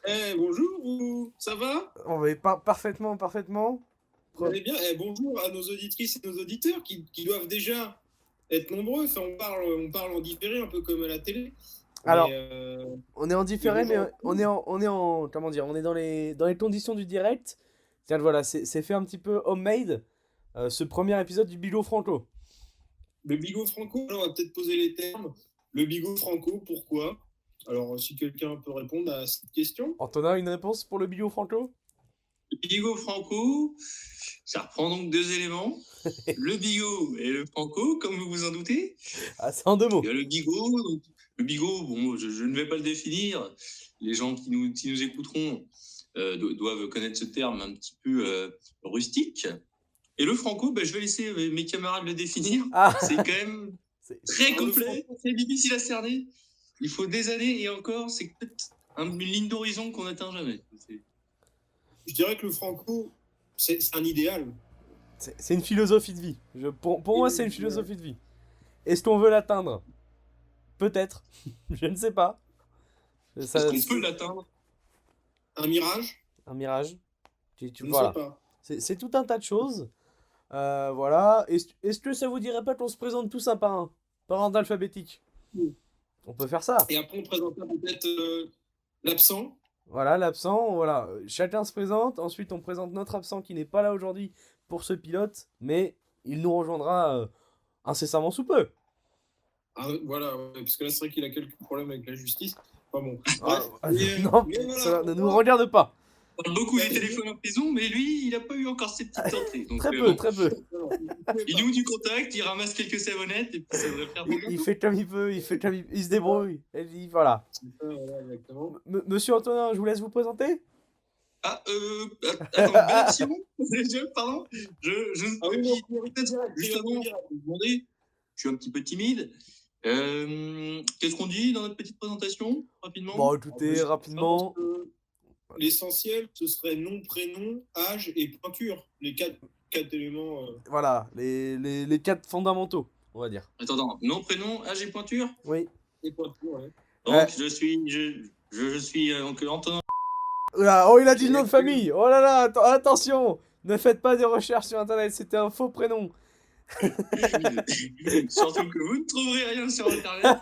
Bonjour, ça va? On va parfaitement, parfaitement. Vous allez bien? Bonjour à nos auditrices et nos auditeurs qui doivent déjà être nombreux. Enfin, on parle en différé, un peu comme à la télé. Mais, Alors, on est en mais différé, mais bonjour à tous. comment dire, on est dans les conditions du direct. C'est-à-dire, voilà, c'est fait un petit peu homemade, ce premier épisode du Bigot Franco. Le bigot franco, alors on va peut-être poser les termes. Le bigot franco, pourquoi? Alors, si quelqu'un peut répondre à cette question. Antonin, une réponse pour le Bigot Franco? Le bigot franco, ça reprend donc deux éléments. Le bigot et le franco, comme vous vous en doutez. Ah, c'est en deux Il y mots. a le bigot. Donc, le bigot, bon, je ne vais pas le définir. Les gens qui nous écouteront doivent connaître ce terme un petit peu rustique. Et le franco, je vais laisser mes camarades le définir. Ah, C'est quand même c'est- très Alors, le complet, très difficile à cerner. Il faut des années et encore, c'est peut-être une ligne d'horizon qu'on n'atteint jamais. Je dirais que le franco, c'est un idéal. c'est une philosophie de vie. Pour moi, c'est une philosophie de vie. Est-ce qu'on veut l'atteindre? Peut-être. Je ne sais pas. Est-ce qu'on peut l'atteindre? Un mirage? Un mirage. Je ne sais Voilà. pas. C'est tout un tas de choses. Voilà. Est-ce que ça vous dirait pas qu'on se présente tous un par un? Par ordre alphabétique? On peut faire ça. Et après, on présentera peut-être l'absent. Voilà, l'absent, voilà. Chacun se présente. Ensuite, on présente notre absent qui n'est pas là aujourd'hui pour ce pilote, mais il nous rejoindra incessamment sous peu. Ah, voilà, ouais, parce que là, c'est vrai qu'il a quelques problèmes avec la justice. Enfin bon, Ah, bref. Mais, non, mais voilà, ça ne on nous va- regarde pas. On parle beaucoup des téléphones en prison, mais lui, il n'a pas eu encore ses petites entrées. Donc, Très peu, bon, très peu. alors, vous pouvez il pas. noue du contact, il ramasse quelques savonnettes, et puis ça devrait faire Il fait comme il peut, il se débrouille. Voilà. Voilà, exactement. Monsieur Antonin, je vous laisse vous présenter. Ah, attends, Bénédiction. Pardon. Ah oui, Et non, puis, priorité peut-être, directe, justement, priorité je vais vous demander, je suis un petit peu timide. Qu'est-ce qu'on dit dans notre petite présentation, rapidement? Bon, directe. écoutez, Je pense rapidement. que l'essentiel, ce serait nom, prénom, âge et pointure. Les quatre éléments. Voilà, les quatre fondamentaux, on va dire. Attends, nom, prénom, âge et pointure. Oui. Et pointure, ouais. Donc, je suis donc Antonin. Oula, oh, il a dit le nom de famille. Oh là là, attention. Ne faites pas des recherches sur internet, c'était un faux prénom. Surtout que vous ne trouverez rien sur internet.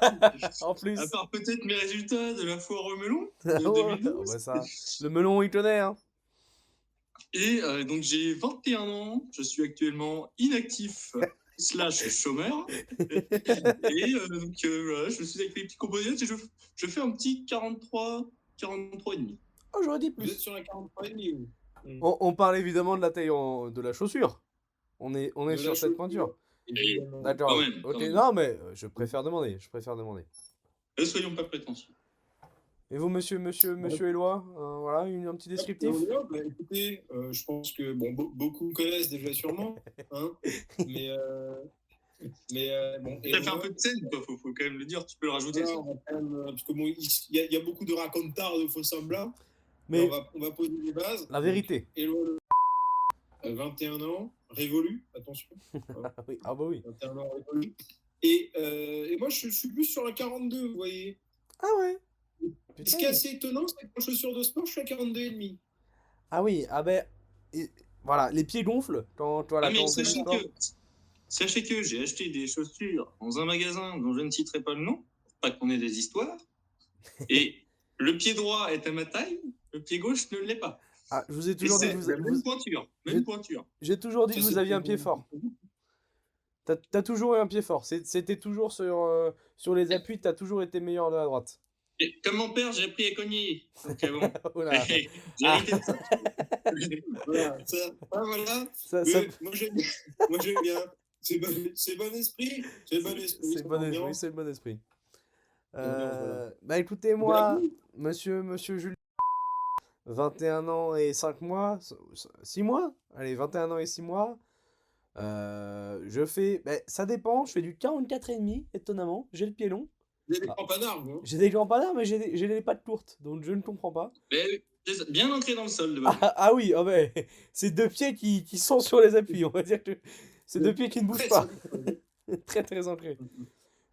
En plus. À part peut-être mes résultats de la foire au melon Ah de ouais, 2012. bah ça, le melon, il connaît, hein. Et donc j'ai 21 ans, je suis actuellement inactif slash chômeur. Et donc voilà, je suis avec les petits composites et je fais un petit 43 et demi. Oh, j'aurais dit Vous êtes plus. sur la 43,5 ou On parle évidemment de la taille de la chaussure. On est de la sur cette chaussure, pointure. évidemment. D'accord. Quand même, Ok, quand même. non, mais je préfère demander. Je préfère demander. Ne soyons pas prétentieux. Et vous, monsieur Éloi, voilà, un petit descriptif. Écoutez, je pense que bon, beaucoup me connaissent déjà sûrement, hein, mais, bon. Ça fait un peu de scène, quoi, faut quand même le dire, tu peux le rajouter. Voilà, on va quand même, parce que bon, il y a beaucoup de racontars de faux semblants, mais Mais on va poser des bases. la vérité. Donc, Éloi, 21 ans, révolu, attention. Voilà, Ah oui, ah bah oui. 21 ans, révolu. Et moi, je suis plus sur la 42, vous voyez. Ah ouais. Ce qui est assez étonnant, c'est que en chaussures de sport, je suis à 42,5. Ah oui, ah ben, voilà, les pieds gonflent voilà, Ah, mais quand on fait du sport. sachez que j'ai acheté des chaussures dans un magasin dont je ne citerai pas le nom, pour pas qu'on ait des histoires. Et le pied droit est à ma taille, le pied gauche ne l'est pas. Ah, je vous ai Et toujours dit c'est que la même pointure, même pointure. j'ai toujours dit Ça, que vous c'est aviez un pied fort. T'as toujours eu un pied fort. C'était toujours sur les appuis, t'as toujours été meilleur de la droite. Et comme mon père, j'ai appris à cogner. Donc bon, Oula. j'ai hérité de ça. Voilà, voilà. Ça- Mais ça- moi, j'aime bien. Moi, j'aime bien. C'est bon esprit. C'est bon esprit. C'est le bon esprit, c'est le bon esprit. Voilà. Bah écoutez, moi, monsieur Jules, 21 ans et 5 mois, 6 mois? Allez, 21 ans et 6 mois. Je fais, bah, ça dépend, je fais du 44,5, étonnamment. J'ai le pied long. Vous avez des Ah. campanards, vous. J'ai des campanards, mais j'ai les pattes courtes, donc je ne comprends pas. Mais bien ancré dans le sol, de base. Ah oui, ah ouais, c'est deux pieds qui sont sur les appuis, on va dire que c'est deux pieds qui ne bougent pas. Très très ancré.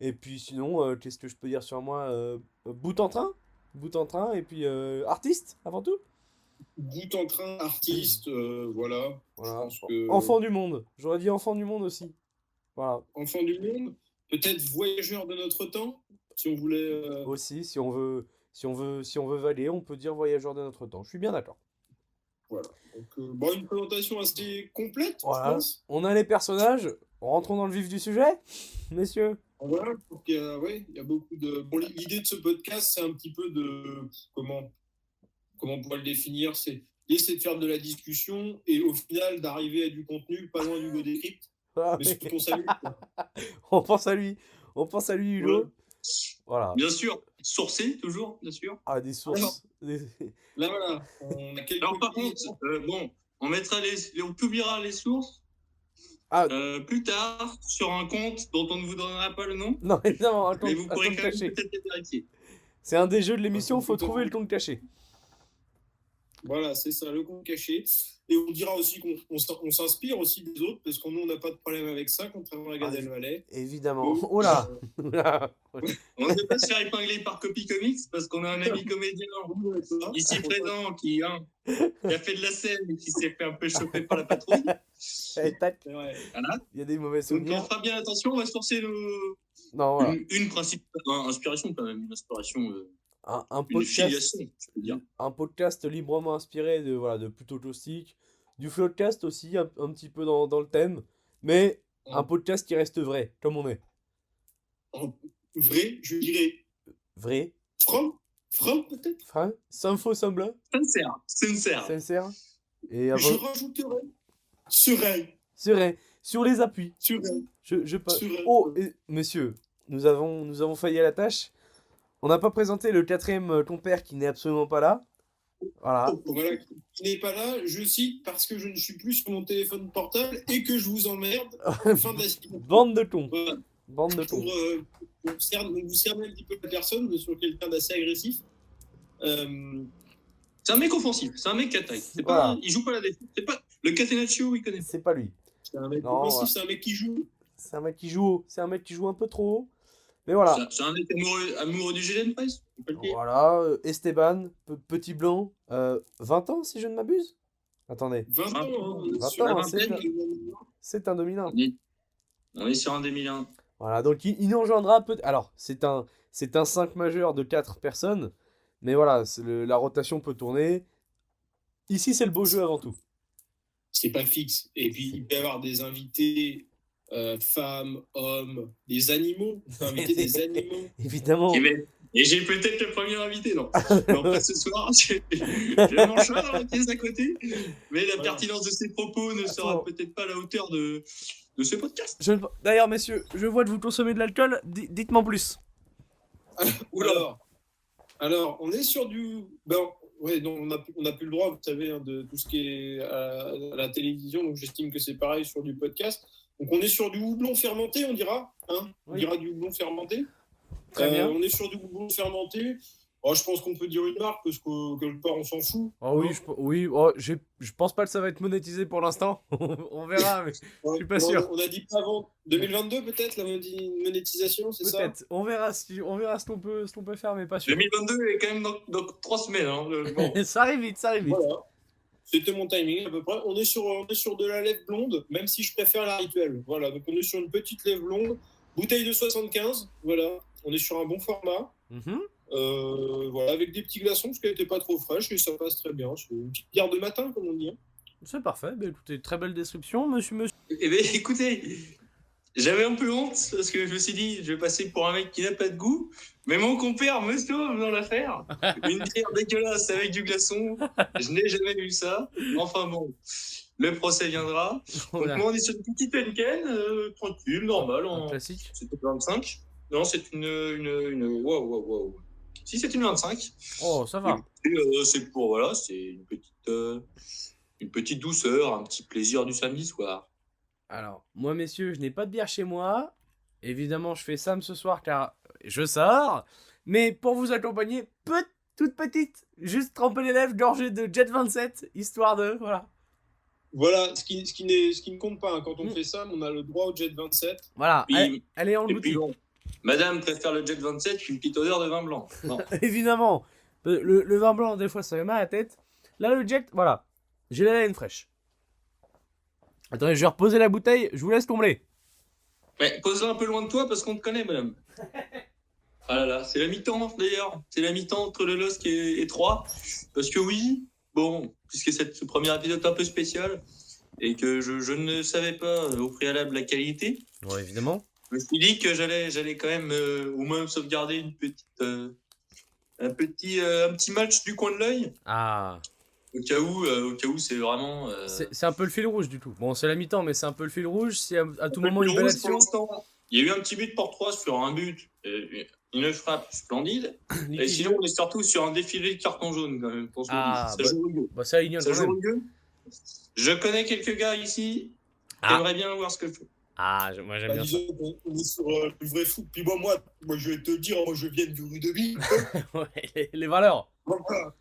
Et puis sinon, qu'est-ce que je peux dire sur moi? Bout en train? bout en train, et puis artiste, avant tout. Bout en train, artiste, voilà. Je Voilà. pense que Enfant du monde. J'aurais dit enfant du monde aussi. Voilà. enfant du monde, peut-être voyageur de notre temps, si on voulait. Aussi, si on veut valer, on peut dire voyageur de notre temps. Je suis bien d'accord. Voilà. Donc, bon, une présentation assez complète, je Voilà. pense. On a les personnages. Rentrons dans le vif du sujet, messieurs. Voilà, donc, ouais, il y a beaucoup de. Bon, l'idée de ce podcast, c'est un petit peu de. Comment on pourrait le définir? L'idée, c'est de faire de la discussion et au final d'arriver à du contenu pas loin du Go Décrypte. Ah, Mais mais surtout, on s'amuse, quoi. on pense à lui. On pense à lui, Hulot. Ouais. Voilà. Bien sûr, sourcé, toujours, bien sûr. Ah, des sources. Là, voilà, on a quelques. Alors, par contre, bon, on publiera les sources Ah, plus tard sur un compte dont on ne vous donnera pas le nom, non, évidemment, un mais compte, vous un pourrez compte quand même caché. peut-être les vérifier. C'est un des jeux de l'émission, faut trouver le compte caché. Voilà, c'est ça, le compte caché. Et on dira aussi qu'on s'inspire aussi des autres, parce qu'on nous, on n'a pas de problème avec ça, contrairement à Gad Ah, Elmaleh. Évidemment. Donc, Oh là. Oula. On ne peut pas se faire épingler par Copy Comics parce qu'on a un ami comédien ici présent qui a fait de la scène et qui s'est fait un peu choper par la patrouille. Eh, tac, C'est vrai. Voilà. il y a des mauvais Donc on souvenirs. fera bien attention, on va sourcer Non, voilà. une principale inspiration quand même, une inspiration, Un une podcast, filiation, je peux dire. un podcast librement inspiré de plutôt caustique. Du floodcast aussi, un petit peu dans le thème. Mais un podcast qui reste vrai, comme on est. En vrai, je dirais Vrai, franc peut-être. franc, sans faux semblant, Sincère. sincère. Et Je avant, rajouterais serein. serein, sur les appuis. Serein. Je pas. Serein. Oh, monsieur, nous avons failli à la tâche. On n'a pas présenté le quatrième compère qui n'est absolument pas là. Voilà. Voilà, qui n'est pas là, je cite, parce que je ne suis plus sur mon téléphone portable et que je vous emmerde. Fin de la citation. Bande de cons. Voilà. Bande de cons. Pour vous cerner un petit peu la personne, mais sur quelqu'un d'assez agressif. C'est un mec offensif, c'est un mec qui attaque. Voilà. Il joue pas la défense. C'est pas le Catenaccio, il connaît. C'est pas lui. C'est un mec Non, offensif, ouais. c'est un mec qui joue. C'est un mec qui joue haut. C'est un mec qui joue un peu trop haut. Mais voilà. C'est un mec amoureux du GN Press, on peut le dire. Voilà. Esteban, petit blanc. 20 ans, si je ne m'abuse. Attendez. 20 ans, hein, 20 sur la ans, vingtaine. C'est un dominant. On est sur un 2001. Voilà. Donc, il nous rejoindra peut-être. Alors, c'est un 5 majeur de 4 personnes. Mais voilà, la rotation peut tourner. Ici, c'est le beau jeu avant tout. C'est pas fixe. Et puis, il peut y avoir des invités, femmes, hommes, des animaux. On peut inviter des animaux. Évidemment. Et j'ai peut-être le premier invité, non. Non, pas ce soir, j'ai mon chat dans la pièce à côté, mais la pertinence de ses propos ne sera peut-être pas à la hauteur de ce podcast. D'ailleurs, messieurs, je vois que vous consommez de l'alcool, dites-moi plus. Alors, on est sur du... Ben, ouais, non, on n'a plus le droit, vous savez, hein, de tout ce qui est à la télévision, donc j'estime que c'est pareil sur du podcast. Donc on est sur du houblon fermenté, on dira. Hein, on dira du houblon fermenté. Très bien. On est sur du houblon fermenté. Oh, je pense qu'on peut dire une marque, parce que quelque part, on s'en fout. Oh oui, je pense pas que ça va être monétisé pour l'instant. On verra, mais je suis pas sûr. On a dit pas avant 2022, peut-être, la monétisation, c'est ça? Peut-être. On verra ce qu'on peut faire, mais pas sûr. 2022 est quand même dans 3 semaines. Hein, bon. Ça arrive vite. Voilà. C'était mon timing à peu près. On est sur de la lèvre blonde, même si je préfère la rituelle. Voilà, donc on est sur une petite lèvre blonde, bouteille de 75. Voilà, on est sur un bon format. Voilà, avec des petits glaçons parce qu'elle n'était pas trop fraîche et ça passe très bien. C'est une petite bière de matin, comme on dit. Hein. C'est parfait. Bah, écoutez, très belle description, monsieur. Eh bien, écoutez, j'avais un peu honte parce que je me suis dit, je vais passer pour un mec qui n'a pas de goût. Mais mon compère me sauve dans l'affaire. Une bière dégueulasse avec du glaçon. Je n'ai jamais vu ça. Enfin bon, le procès viendra. Donc, moi, on est sur une petite Henken, tranquille, normale. Un classique. C'était 25. Non, c'est une. Wow. Si, c'est une 25. Oh, ça va. C'est pour, voilà, c'est une petite douceur, un petit plaisir du samedi soir. Alors, moi, messieurs, je n'ai pas de bière chez moi. Évidemment, je fais Sam ce soir car je sors. Mais pour vous accompagner, toute petite, juste tremper les lèvres, gorgée de Jet 27, histoire de. Voilà. Voilà, ce qui ne compte pas. Hein. Quand on fait ça, on a le droit au Jet 27. Voilà, Puis, elle est en boutique. Bon, madame préfère le Jet 27 qu'une petite odeur de vin blanc. Non. Évidemment. Le vin blanc, des fois, ça met mal à la tête. Là, le Jack, voilà. J'ai la laine fraîche. Attendez, je vais reposer la bouteille. Je vous laisse combler. Ouais, pose-la un peu loin de toi parce qu'on te connaît, madame. Ah là là, c'est la mi-temps d'ailleurs. C'est la mi-temps entre le LOSC et 3. Parce que oui, bon, puisque ce premier épisode est un peu spécial et que je ne savais pas au préalable la qualité, Ouais, évidemment. je me suis dit que j'allais quand même au moins sauvegarder une petite, un petit match du coin de l'œil. Ah. Au cas où c'est vraiment. C'est un peu le fil rouge du tout. Bon, c'est la mi-temps, mais c'est un peu le fil rouge. Si à tout un peu moment plus une belle rouge pour action. l'instant. Il y a eu un petit but pour 3 sur un but. Une frappe splendide. Et sinon, on est surtout sur un défilé de cartons jaunes quand même. Pour ce Ah, ça joue rugueux. bah ça aligne Ça quand joue même. rugueux. Je connais quelques gars ici. J'aimerais bien voir ce que je fais. Ah, moi j'aime bien ça. Disons qu'on est sur le vrai foot. Puis bon, moi, je vais te dire, moi, je viens du rugby. Ouais, les valeurs. Voilà.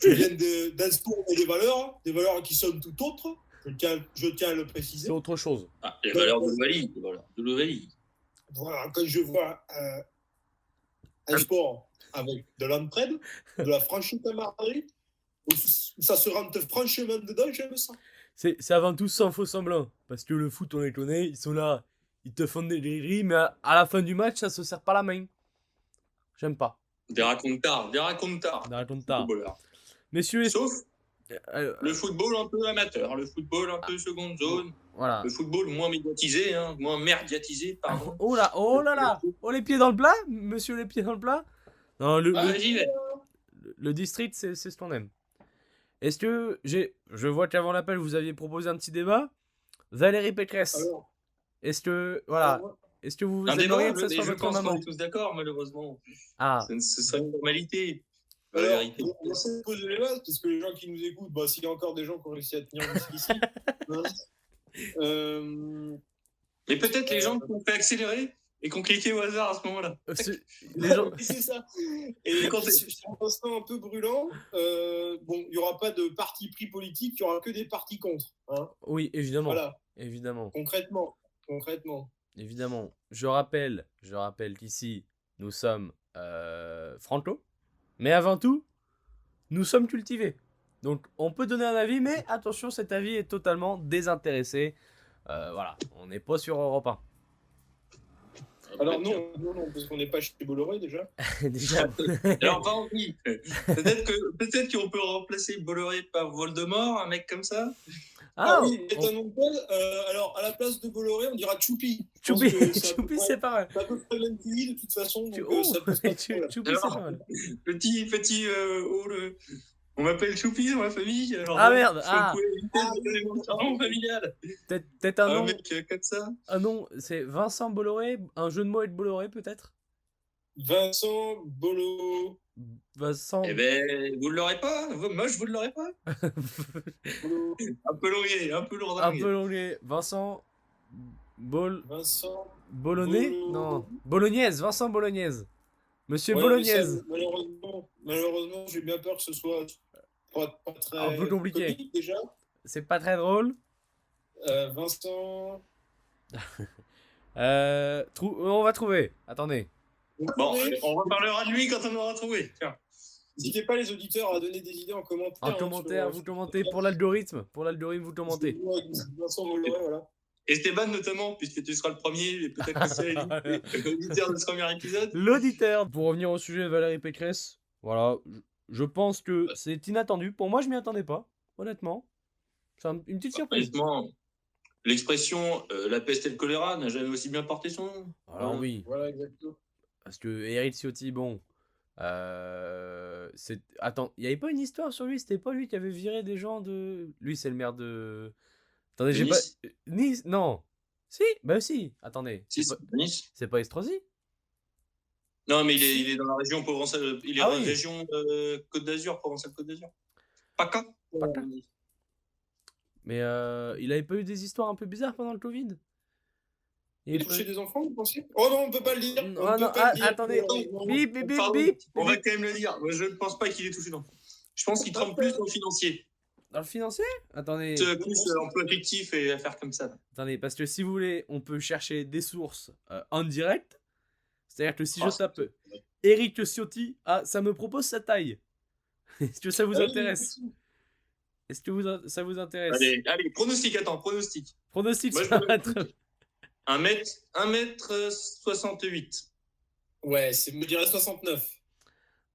Je viens d'un sport et des valeurs qui sont tout autres. Je tiens à le préciser. C'est autre chose. Ah, les valeurs de l'Ovalie. De l'Ovalie. Voilà, quand je vois un sport avec de l'entraide, de la franchise camaraderie, où ça se rentre franchement dedans, j'aime ça. C'est avant tout sans faux semblant. Parce que le foot, on les connaît, ils sont là, ils te font des rires, mais à la fin du match, ça se serre pas la main. J'aime pas. Des racontards. Des racontards. Footballeurs. Messieurs, Sauf le football un peu amateur, le football un peu seconde zone, voilà. le football moins médiatisé, hein, moins merdiatisé, pardon. Oh là là. Oh, les pieds dans le plat, monsieur, les pieds dans le plat. Non, le district, c'est ce qu'on aime. Est-ce que je vois qu'avant l'appel, vous aviez proposé un petit débat. Valérie Pécresse. Alors, est-ce que, voilà, est-ce que vous un débat, aimeriez que ça soit je votre pense qu'on maman? est tous d'accord, malheureusement. Ah, Ce serait une normalité. alors, on va se poser les bases, parce que les gens qui nous écoutent, bah, s'il y a encore des gens qui ont réussi à tenir jusqu'ici. Mais peut-être les gens qui ont fait accélérer et qui ont cliqué au hasard à ce moment-là. les gens... C'est ça. Et c'est un instant un peu brûlant. Bon, il n'y aura pas de parti pris politique, il n'y aura que des partis contre. Hein. Oui, évidemment. Voilà. Évidemment. Concrètement. Évidemment. Je rappelle qu'ici, nous sommes franco. Mais avant tout, nous sommes cultivés. Donc, on peut donner un avis, mais attention, cet avis est totalement désintéressé. Voilà, on n'est pas sur Europe 1. Alors non, parce qu'on n'est pas chez Bolloré déjà. Déjà. Alors, enfin, oui. Peut-être qu'on peut remplacer Bolloré par Voldemort, un mec comme ça. Ah oui, c'est un nom de code. Alors, à la place de Bolloré, on dira Choupi. Choupi, c'est pas mal. C'est à peu près le même pays, de toute façon. Choupi, c'est pas mal. Petit, on m'appelle Choupi dans ma famille. Alors ah merde, nom familial. Peut-être un nom. Un mec comme ça. Un nom, c'est Vincent Bolloré. Un jeu de mots avec Bolloré, peut-être. Vincent Bolloré. Vincent. Eh ben, vous ne l'aurez pas. Moche, vous ne l'aurez pas. Un peu longué. Vincent. Vincent. Bolognaise. Non. Bolognaise. Vincent Bolognaise. Monsieur Bolognaise. Malheureusement, j'ai bien peur que ce soit pas très un peu compliqué. Comique, déjà. C'est pas très drôle. Vincent. On va trouver. Attendez. Bon, on reparlera de lui quand on aura trouvé. Tiens. N'hésitez pas les auditeurs à donner des idées en commentaire. En commentaire, vous commentez pour l'algorithme. Pour l'algorithme, vous commentez. Vincent Bolloré, voilà. Esteban notamment, puisque tu seras le premier, et peut-être que c'est l'auditeur de ce premier épisode. L'auditeur. Pour revenir au sujet de Valérie Pécresse, voilà, je pense que c'est inattendu. Pour moi, je m'y attendais pas, honnêtement. C'est une petite surprise. Honnêtement, l'expression la peste et le choléra n'a jamais aussi bien porté son nom. Alors oui. Voilà, exactement. Parce que Éric Ciotti, bon... Attends, il n'y avait pas une histoire sur lui? C'était pas lui qui avait viré des gens de... Lui, c'est le maire de... Attendez, j'ai pas... Nice? Non. Si, bah si. Attendez. Si, c'est pas Nice. C'est pas Estrosi? Non, mais il est dans la région Provence-Alpes. Il est dans la région Côte d'Azur, Provence-Alpes-Côte d'Azur. PACA. Mais il avait pas eu des histoires un peu bizarres pendant le Covid? Il a touché des enfants, vous pensez? Oh non, on peut pas le dire. Attendez. Bip. On va quand même le dire. Moi, je ne pense pas qu'il ait touché d'enfants. Je pense qu'il trempe plus dans le financier. Dans le financier? Attendez. Plus emploi fictif et affaires comme ça. Attendez, parce que si vous voulez, on peut chercher des sources en direct. C'est-à-dire que si je tape Éric Ciotti, ça me propose sa taille. Est-ce que ça vous Allez, intéresse? Est-ce que ça vous intéresse? Allez, pronostic, attends, pronostic. Pronostic Moi, sur je un me 1m 68. Ouais, je me dirais 69.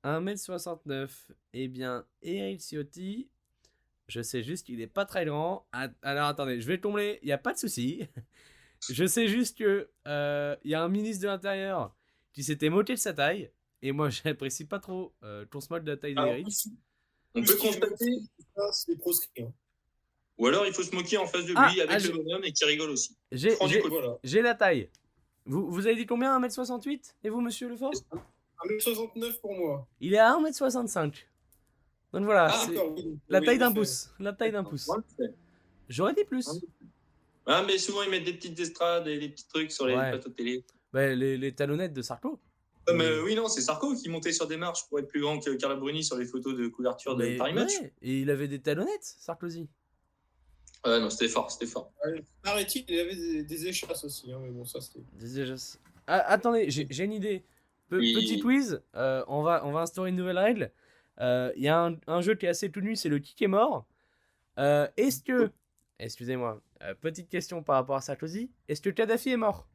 1m69. Eh bien, Eric Ciotti, je sais juste qu'il est pas très grand. Alors attendez, je vais tomber, il n'y a pas de souci. Je sais juste que il y a un ministre de l'Intérieur qui s'était moqué de sa taille. Et moi, j'apprécie pas trop ton small de la taille Alors, d'Eric. On tout peut ce qui est constater. ça, c'est proscrit. Hein. Ou alors il faut se moquer en face de lui Ah, avec allez. le bonhomme et qui rigole aussi. J'ai Prends du j'ai- côté. Voilà. j'ai la taille. Vous avez dit combien? 1m68? Et vous, monsieur Lefort? 1m69 pour moi. Il est à 1m65. Donc voilà, Ah, c'est D'accord, oui. la Oui, taille en d'un effet. pouce. La taille d'un pouce. Ouais. J'aurais dit plus. Ah, mais souvent ils mettent des petites estrades et des petits trucs sur les Ouais. plateaux de télé. Bah, les talonnettes de Sarko. Oui, non, c'est Sarko qui montait sur des marches pour être plus grand que Carla Bruni sur les photos de couverture de Mais Paris Match. ouais, et il avait des talonnettes, Sarkozy. Non, c'était fort. Paraît-il, il avait des échasses aussi. Hein, mais bon, ça, c'était. Ah, attendez, j'ai une idée. Oui. Petit quiz, on va instaurer une nouvelle règle. Il y a un jeu qui est assez connu, c'est le kick est mort. Est-ce que, excusez-moi, petite question par rapport à Sarkozy, est-ce que Kadhafi est mort?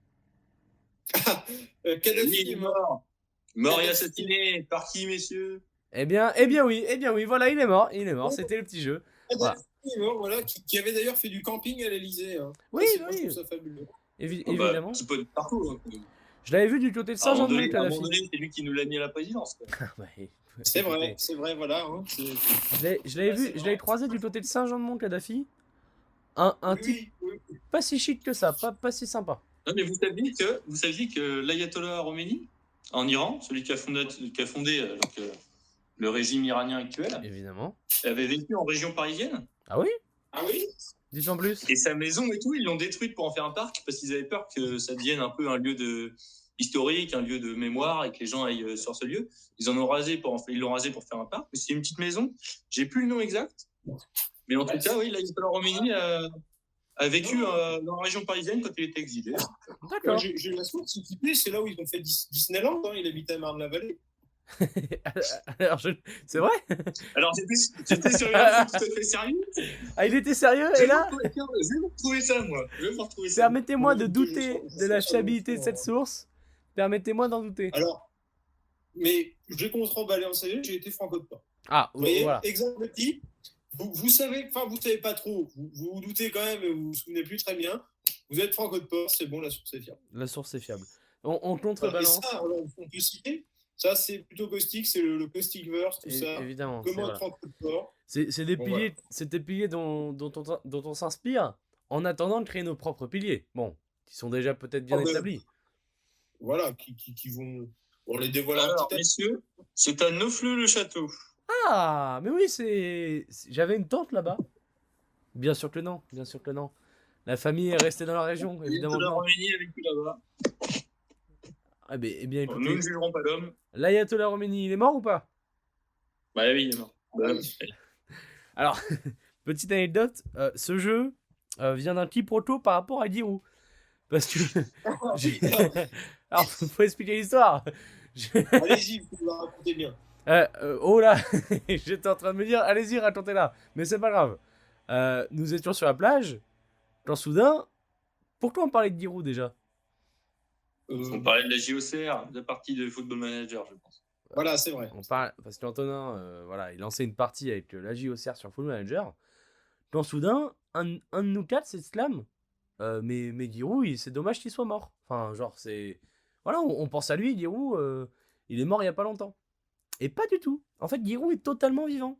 Kadhafi est mort. Mort et assassiné. Par qui, messieurs? Eh bien oui, voilà, il est mort, c'était le petit jeu. Voilà. Kadhafi est mort, voilà, qui avait d'ailleurs fait du camping à l'Elysée. Hein. Oui, Ça, moi, je trouve ça fabuleux. Évidemment. C'est pas partout. Hein. Je l'avais vu du côté de À un moment Saint-Jean-de-Mont, donné, Kadhafi. c'est lui qui nous l'a mis à la présidence. Quoi. Ouais, C'est écoutez, vrai, voilà. Hein, Je l'avais croisé du côté de Saint-Jean-de-Mont, Kadhafi. Un type oui. pas si chic que ça, pas si sympa. Non, mais vous saviez que l'ayatollah Khomeini, en Iran, celui qui a fondé le régime iranien actuel, Évidemment. avait vécu en région parisienne. Ah oui? Ah oui? Dites en plus. Et sa maison et tout, ils l'ont détruite pour en faire un parc parce qu'ils avaient peur que ça devienne un peu un lieu historique, un lieu de mémoire et que les gens aillent sur ce lieu. Ils l'ont rasé pour faire un parc. C'est une petite maison. J'ai plus le nom exact. Mais en tout cas, oui, l'ayatollah Khomeini a vécu dans la région parisienne quand il était exilé. D'accord. J'ai la source, c'est là où ils ont fait Disneyland. Hein, il habitait à Marne-la-Vallée. Alors, c'est vrai? Alors, j'étais sur une info tout à fait sérieux. Ah, il était sérieux? Et là, Je vais vous retrouver ça, moi. permettez-moi de douter de la fiabilité de cette source. Permettez-moi d'en douter. Alors, mais je vais qu'on se remballer en sérieux, j'ai été franco de port. Ah, Vous voyez, voilà. exemple de type. Vous savez, enfin, vous savez pas trop. Vous vous doutez quand même, mais vous vous souvenez plus très bien. Vous êtes franco de port, c'est bon, la source est fiable. La source est fiable. On Et contrebalance. ça, on peut citer. Ça, c'est plutôt caustique, c'est le caustic verse, tout ça. Évidemment. Comment être franco de port. C'est des Bon, piliers, voilà. c'est des piliers dont on s'inspire en attendant de créer nos propres piliers. Bon, qui sont déjà peut-être bien Ah ben, établis. Voilà, qui vont. On les dévoile un Alors, petit peu. messieurs, c'est à Neufleux-le-Château. Ah, mais oui, j'avais une tante là-bas. Bien sûr que non, bien sûr que non. La famille est restée dans la région, évidemment. L'ayatollah Non. Khomeini a vécu là-bas. Eh bien, écoutez, Nous ne jugerons pas l'homme. l'ayatollah Khomeini, il est mort ou pas? Bah oui, il est mort. Alors, petite anecdote, ce jeu vient d'un quiproquo par rapport à Giroud. Parce que. Alors, faut expliquer l'histoire. Allez-y, vous la racontez bien. Oh là, j'étais en train de me dire, allez-y, racontez-la. Mais c'est pas grave. Nous étions sur la plage, quand soudain. Pourquoi on parlait de Giroud déjà? On parlait de la JOCR, de la partie de Football Manager, je pense. Voilà, c'est vrai. On parle parce qu'Antonin, voilà, il lançait une partie avec la JOCR sur Football Manager. Quand soudain, un de nous quatre s'exclame mais Giroud, c'est dommage qu'il soit mort. Enfin, genre, c'est. Voilà, on pense à lui, Giroud, il est mort il y a pas longtemps. Et pas du tout. En fait, Giroud est totalement vivant.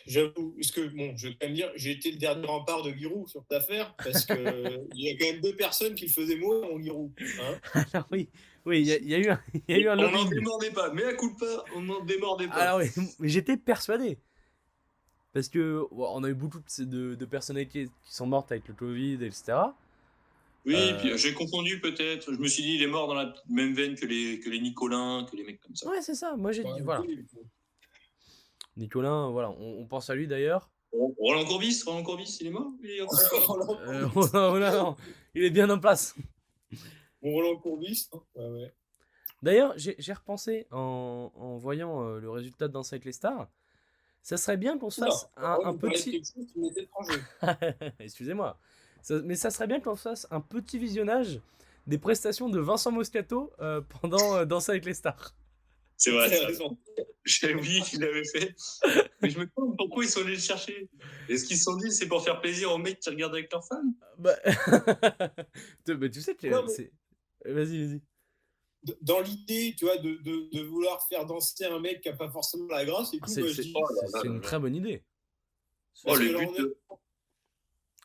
J'avoue, parce que bon, je vais quand même dire, j'ai été le dernier rempart de Giroud sur cette affaire, parce que il y a quand même 2 personnes qui le faisaient mourir en Giroud. Hein. Alors oui, il y a eu un On n'en lobbying. démordait pas, mais à coup de pas, on n'en démordait pas. Alors oui, mais j'étais persuadé. Parce que on a eu beaucoup de personnalités qui sont mortes avec le Covid, etc. Oui, puis j'ai confondu peut-être. Je me suis dit, il est mort dans la même veine que les Nicolins, que les mecs comme ça. Ouais, c'est ça. Moi j'ai dit, voilà. Roland Courbis, il est mort ou pas? Ouais, oui. Nicolin, voilà, on pense à lui d'ailleurs. Roland Courbis, il est mort? Non, il est bien en place. Bon, Roland Courbis, hein. Ouais, ouais. D'ailleurs, j'ai repensé en voyant le résultat de Danse avec les stars. Ça serait bien qu'on se Oula, fasse alors, un vous parlez de petit... quelque chose qui m'est étranger. Excusez-moi. Mais ça serait bien qu'on se fasse un petit visionnage des prestations de Vincent Moscato pendant Danse avec les stars. C'est vrai. T'as raison. J'avais oublié qu'il l'avait fait. Mais je me demande pourquoi ils sont allés le chercher. Est-ce qu'ils se sont dit c'est pour faire plaisir aux mecs qui regardent avec leurs femmes? Bah... mais tu sais que Non, mais- c'est... Vas-y. Dans l'idée, tu vois, de vouloir faire danser un mec qui a pas forcément la grâce et tout, moi, je dis. C'est une très bonne idée. Oh, parce le que là, but on est- de...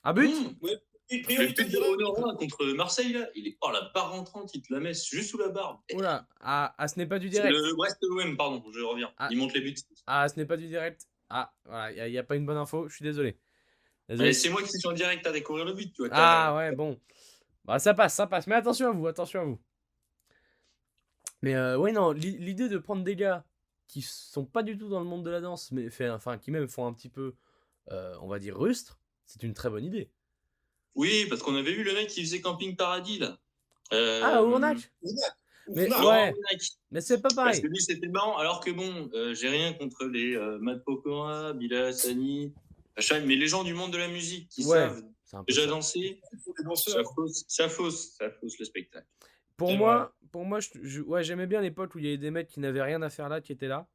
Un but Et Le priorité but de directe. Honorat contre Marseille, là, il est... Oh, la barre entrante, il te la met juste sous la barre. Oula, ce n'est pas du C'est direct. le Brest OM, pardon, je reviens. Ah. Il monte les buts. Ce n'est pas du direct. Voilà, il n'y a pas une bonne info, je suis désolé. Mais c'est moi qui suis en direct à découvrir le but, tu vois. Ouais, bon. Bah, ça passe. Mais attention à vous. Mais ouais, non, l'idée de prendre des gars qui sont pas du tout dans le monde de la danse, mais qui même font un petit peu, on va dire, rustre, c'est une très bonne idée. Oui, parce qu'on avait vu le mec qui faisait Camping Paradis, là. Ournac. Mais Non, ouais, Ournac. mais c'est pas Parce pareil. que lui, c'était marrant. Alors que bon, j'ai rien contre les Matt Pokora, Bilal Hassani, machin, mais les gens du monde de la musique qui Ouais, savent c'est un peu déjà ça. danser, les danseurs. ça fausse le spectacle. Pour C'est moi, ouais, j'aimais bien les potes où il y avait des mecs qui n'avaient rien à faire là, qui étaient là.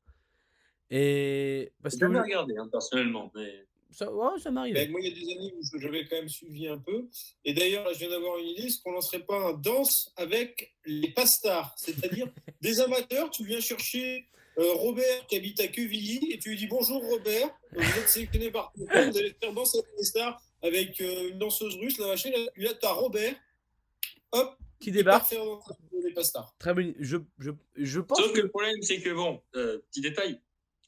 Et parce J'ai que jamais regardé, personnellement. Mais... ça Mais m'arrivait. moi, il y a des années où j'avais quand même suivi un peu. Et d'ailleurs, là, je viens d'avoir une idée, est-ce qu'on lancerait pas un danse avec les pastars? C'est-à-dire des amateurs, tu viens chercher Robert qui habite à Quevilly et tu lui dis bonjour Robert, vous êtes sélectionné par vous allez faire danser avec les stars avec une danseuse russe, la machin, là tu as Robert, hop, Qui il part débarque. faire danser les pastars. Très bonne. Je pense Sauf que que le problème, c'est que bon, petit détail,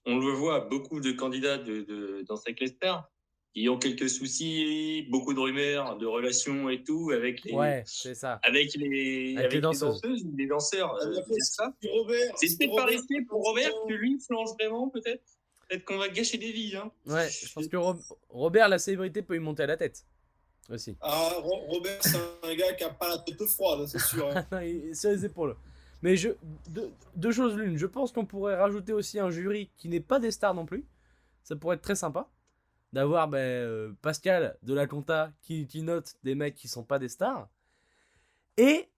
on le voit, beaucoup de candidats dans cette stars qui ont quelques soucis, beaucoup de rumeurs, de relations et tout avec les, ouais, c'est ça. avec les danseuses. les danseurs. Après, c'est ça. si Robert, C'est si peut-être pas Robert- risqué pour Robert que lui flanche vraiment, peut-être. Peut-être qu'on va gâcher des vies. Hein. Ouais, je pense que Robert, la célébrité, peut lui monter à la tête aussi. Ah, Robert, c'est un gars qui a pas la tête froide, c'est sûr. Hein. Sur les épaules. Mais deux choses l'une. Je pense qu'on pourrait rajouter aussi un jury qui n'est pas des stars non plus. Ça pourrait être très sympa. D'avoir Pascal de la Conta qui note des mecs qui sont pas des stars. Et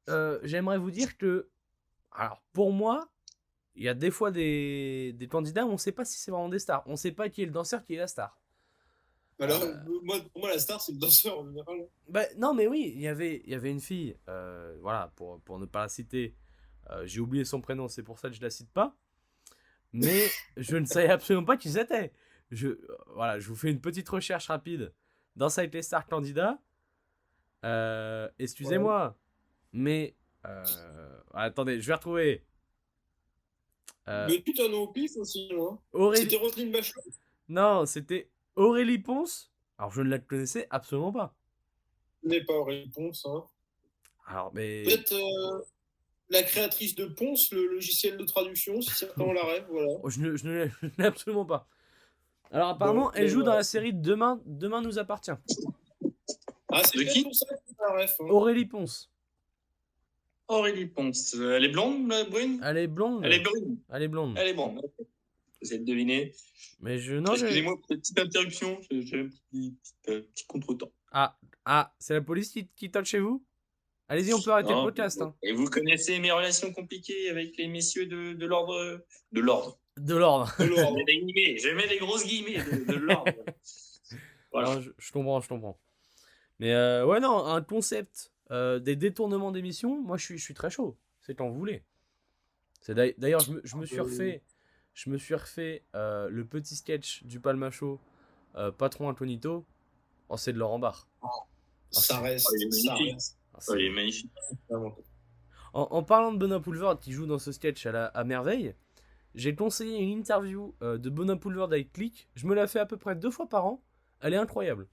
j'aimerais vous dire que, alors pour moi, il y a des fois des candidats où on ne sait pas si c'est vraiment des stars. On ne sait pas qui est le danseur, qui est la star. Alors, pour moi, la star, c'est le danseur en général. Non, mais oui, il y avait une fille, voilà, pour ne pas la citer, j'ai oublié son prénom, c'est pour ça que je la cite pas. Mais je ne savais absolument pas qui c'était. Voilà, je vous fais une petite recherche rapide. Danse avec les stars candidats. Excusez-moi, mais attendez, je vais retrouver. Mais tu t'en as au pif aussi, moi. Aurélie... C'était Roselyne Bachelot. Non, c'était Aurélie Ponce. Alors je ne la connaissais absolument pas. Ce n'est pas Aurélie Ponce. Hein. Alors, mais. Peut-être la créatrice de Ponce, le logiciel de traduction, si certains ont la rêve, voilà. Je ne l'ai absolument pas. Alors apparemment, elle joue dans la série Demain nous appartient. Ah, c'est De qui pour ça que tu as la rêve. Hein. Aurélie Ponce. Aurélie Ponce. Elle est blonde, la brune? Elle est blonde. Elle est brune. Elle est blonde. Elle est blonde. Vous avez deviné. Mais excusez-moi pour cette petite interruption. J'ai un petit contretemps. Ah, c'est la police qui toque chez vous? Allez-y, on peut arrêter le podcast. Hein. Et vous connaissez mes relations compliquées avec les messieurs de l'ordre. De l'ordre. De l'ordre. Je mets des grosses guillemets de l'ordre. Voilà. Non, je comprends. Mais ouais, non, un concept des détournements d'émissions, moi je suis très chaud. C'est quand vous voulez. D'ailleurs, je me suis refait le petit sketch du Palmacho, Patron Incognito. Oh, c'est de Laurent Barre. Ça reste. Il est magnifique. En parlant de Benoît Poulvord qui joue dans ce sketch à merveille, j'ai conseillé une interview de Benoît Poulvord avec Click. Je me la fais à peu près 2 fois par an. Elle est incroyable.